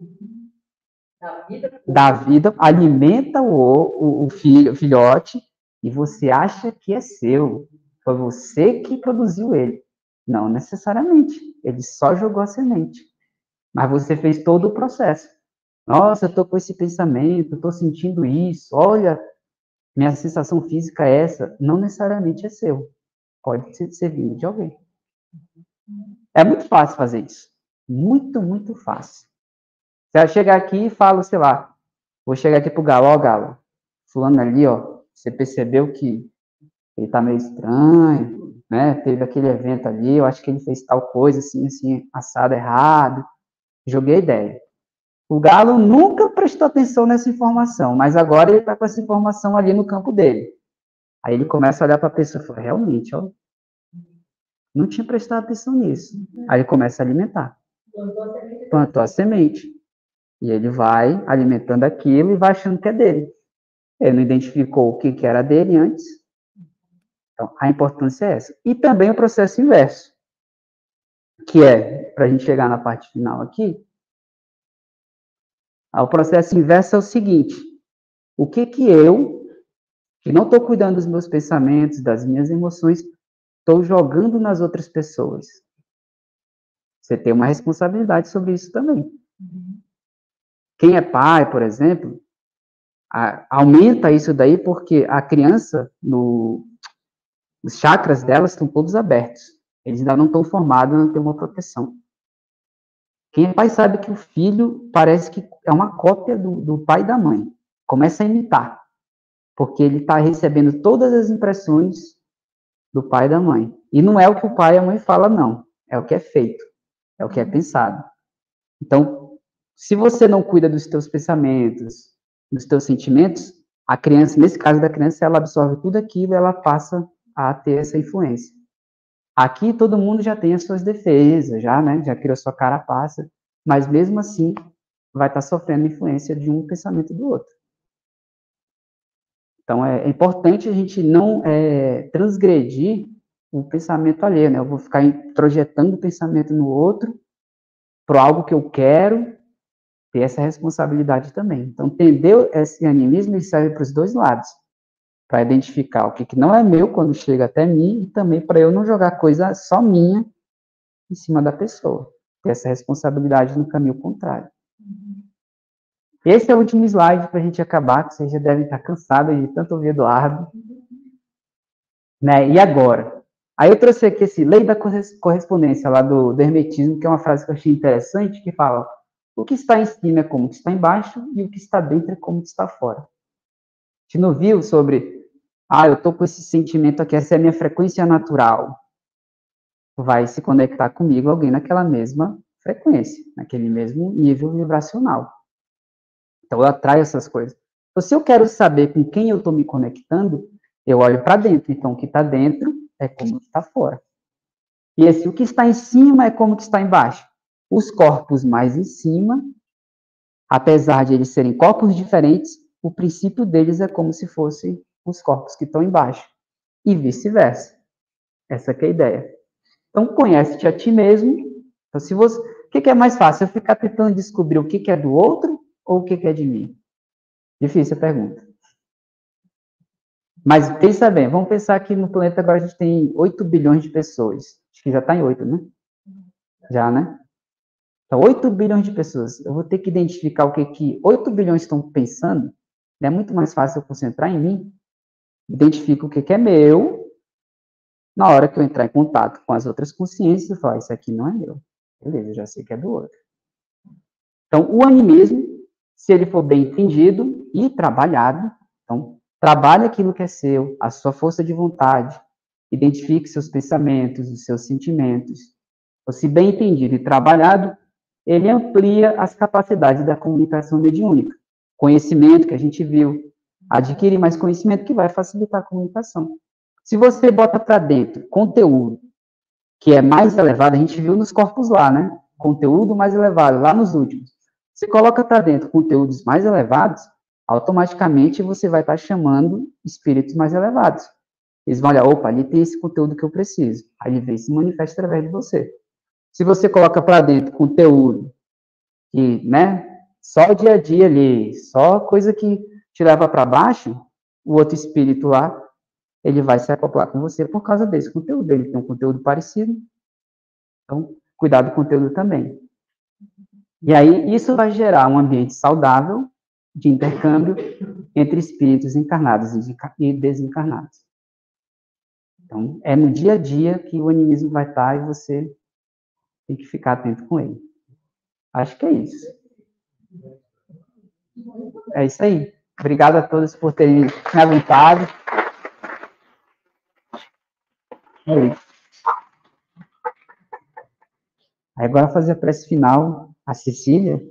dá vida, alimenta o filhote, e você acha que é seu. Foi você que produziu ele. Não necessariamente. Ele só jogou a semente. Mas você fez todo o processo. Nossa, eu estou com esse pensamento, estou sentindo isso, olha, minha sensação física é essa. Não necessariamente é seu. Pode ser vindo de alguém. É muito fácil fazer isso. Muito, muito fácil. Você vai chegar aqui e fala, sei lá, vou chegar aqui pro Galo, ó, Galo, fulano ali, ó, você percebeu que ele tá meio estranho, né? Teve aquele evento ali, eu acho que ele fez tal coisa, assim, assado errado. Joguei a ideia. O Galo nunca prestou atenção nessa informação, mas agora ele tá com essa informação ali no campo dele. Aí ele começa a olhar para a pessoa e fala, realmente, ó, não tinha prestado atenção nisso. Aí ele começa a alimentar. Plantou a semente. E ele vai alimentando aquilo e vai achando que é dele. Ele não identificou o que era dele antes. Então, a importância é essa. E também o processo inverso, que é, para a gente chegar na parte final aqui, o processo inverso é o seguinte: o que eu, que não estou cuidando dos meus pensamentos, das minhas emoções, estou jogando nas outras pessoas? Você tem uma responsabilidade sobre isso também. Quem é pai, por exemplo, aumenta isso daí porque a criança, os chakras delas estão todos abertos. Eles ainda não estão formados, não tem uma proteção. Quem é pai sabe que o filho parece que é uma cópia do pai e da mãe. Começa a imitar, porque ele está recebendo todas as impressões do pai e da mãe. E não é o que o pai e a mãe falam, não. É o que é feito, é o que é pensado. Então, se você não cuida dos teus pensamentos, dos teus sentimentos, a criança, nesse caso da criança, ela absorve tudo aquilo e ela passa a ter essa influência. Aqui todo mundo já tem as suas defesas, já criou sua carapaça, mas mesmo assim vai estar sofrendo influência de um pensamento do outro. Então é importante a gente não transgredir o pensamento alheio, né? Eu vou ficar introjetando o pensamento no outro para algo que eu quero, ter essa responsabilidade também. Então, entender esse animismo, ele serve para os dois lados, para identificar o que não é meu quando chega até mim, e também para eu não jogar coisa só minha em cima da pessoa. Ter essa responsabilidade no caminho contrário. Esse é o último slide para a gente acabar, que vocês já devem estar cansados de tanto ouvir Eduardo. Né? E agora? Aí eu trouxe aqui esse lei da correspondência lá do hermetismo, que é uma frase que eu achei interessante, que fala: o que está em cima é como o que está embaixo, e o que está dentro é como o que está fora. A gente não viu sobre, eu estou com esse sentimento aqui, essa é a minha frequência natural. Vai se conectar comigo alguém naquela mesma frequência, naquele mesmo nível vibracional. Então, eu atraio essas coisas. Então, se eu quero saber com quem eu estou me conectando, eu olho para dentro. Então, o que está dentro é como o que está fora. E o que está em cima é como o que está embaixo. Os corpos mais em cima, apesar de eles serem corpos diferentes, o princípio deles é como se fossem os corpos que estão embaixo. E vice-versa. Essa que é a ideia. Então, conhece-te a ti mesmo. Então, se você... O que é mais fácil? Eu ficar tentando descobrir o que é do outro ou o que é de mim? Difícil a pergunta. Mas pensa bem, vamos pensar que no planeta agora a gente tem 8 bilhões de pessoas. Acho que já está em 8, né? Já, né? Então, 8 bilhões de pessoas. Eu vou ter que identificar o que 8 bilhões estão pensando. É muito mais fácil eu concentrar em mim. Identifico o que é meu. Na hora que eu entrar em contato com as outras consciências, eu falo, isso aqui não é meu. Beleza, eu já sei que é do outro. Então, o animismo, se ele for bem entendido e trabalhado, então, trabalhe aquilo que é seu, a sua força de vontade, identifique seus pensamentos, os seus sentimentos. Então, se bem entendido e trabalhado, ele amplia as capacidades da comunicação mediúnica. Conhecimento, que a gente viu, adquire mais conhecimento que vai facilitar a comunicação. Se você bota para dentro conteúdo que é mais elevado, a gente viu nos corpos lá, né? Conteúdo mais elevado, lá nos últimos. Você coloca para dentro conteúdos mais elevados, automaticamente você vai estar chamando espíritos mais elevados. Eles vão olhar, opa, ali tem esse conteúdo que eu preciso. Aí ele vem e se manifesta através de você. Se você coloca para dentro conteúdo que, né, só o dia a dia ali, só coisa que te leva para baixo, o outro espírito lá, ele vai se acoplar com você por causa desse conteúdo. Ele tem um conteúdo parecido. Então, cuidado com o conteúdo também. E aí, isso vai gerar um ambiente saudável de intercâmbio entre espíritos encarnados e desencarnados. Então, é no dia a dia que o animismo vai estar e você tem que ficar atento com ele. Acho que é isso. É isso aí. Obrigado a todos por terem me aguentado. É isso. Aí agora fazer a prece final, a Cecília.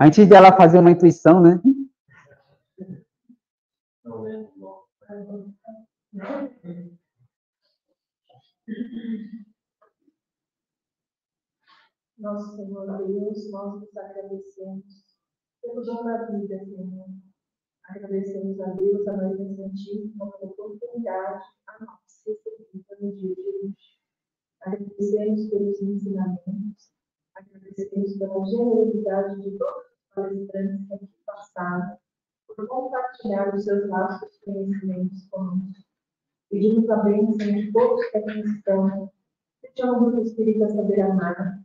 Antes dela fazer uma intuição, né? Nosso Senhor Deus, nós nos agradecemos pelo dom da vida, Senhor. Agradecemos a Deus, a Maria Santíssima, pela oportunidade a nós recebida no dia de hoje. Agradecemos pelos ensinamentos, agradecemos pela generosidade de todos os palestrantes que aqui passaram, por compartilhar os seus vastos conhecimentos conosco. Pedimos a bênção de todos que aqui estão, seja um grupo espírita saber amar,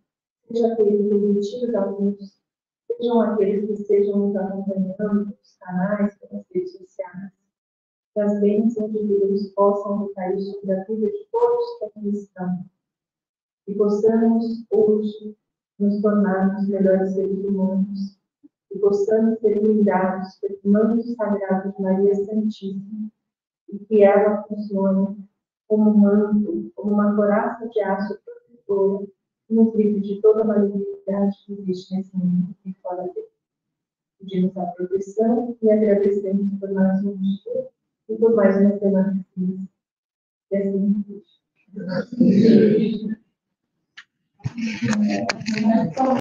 seja aqueles que retiro da luz, sejam aqueles que estejam nos acompanhando nos canais, pelas redes sociais. Que as bênçãos de Deus possam recair sobre a vida de todos que aqui estão. E possamos hoje nos tornarmos melhores seres humanos. E possamos ser blindados pelo manto sagrado de Maria Santíssima. E que ela funcione como um manto, como uma coraça de aço protetor, nos livre de toda a malignidade que existe nesse mundo e fora dele. Pedimos a proteção e agradecemos por mais um dia e por mais uma semana feliz. E assim,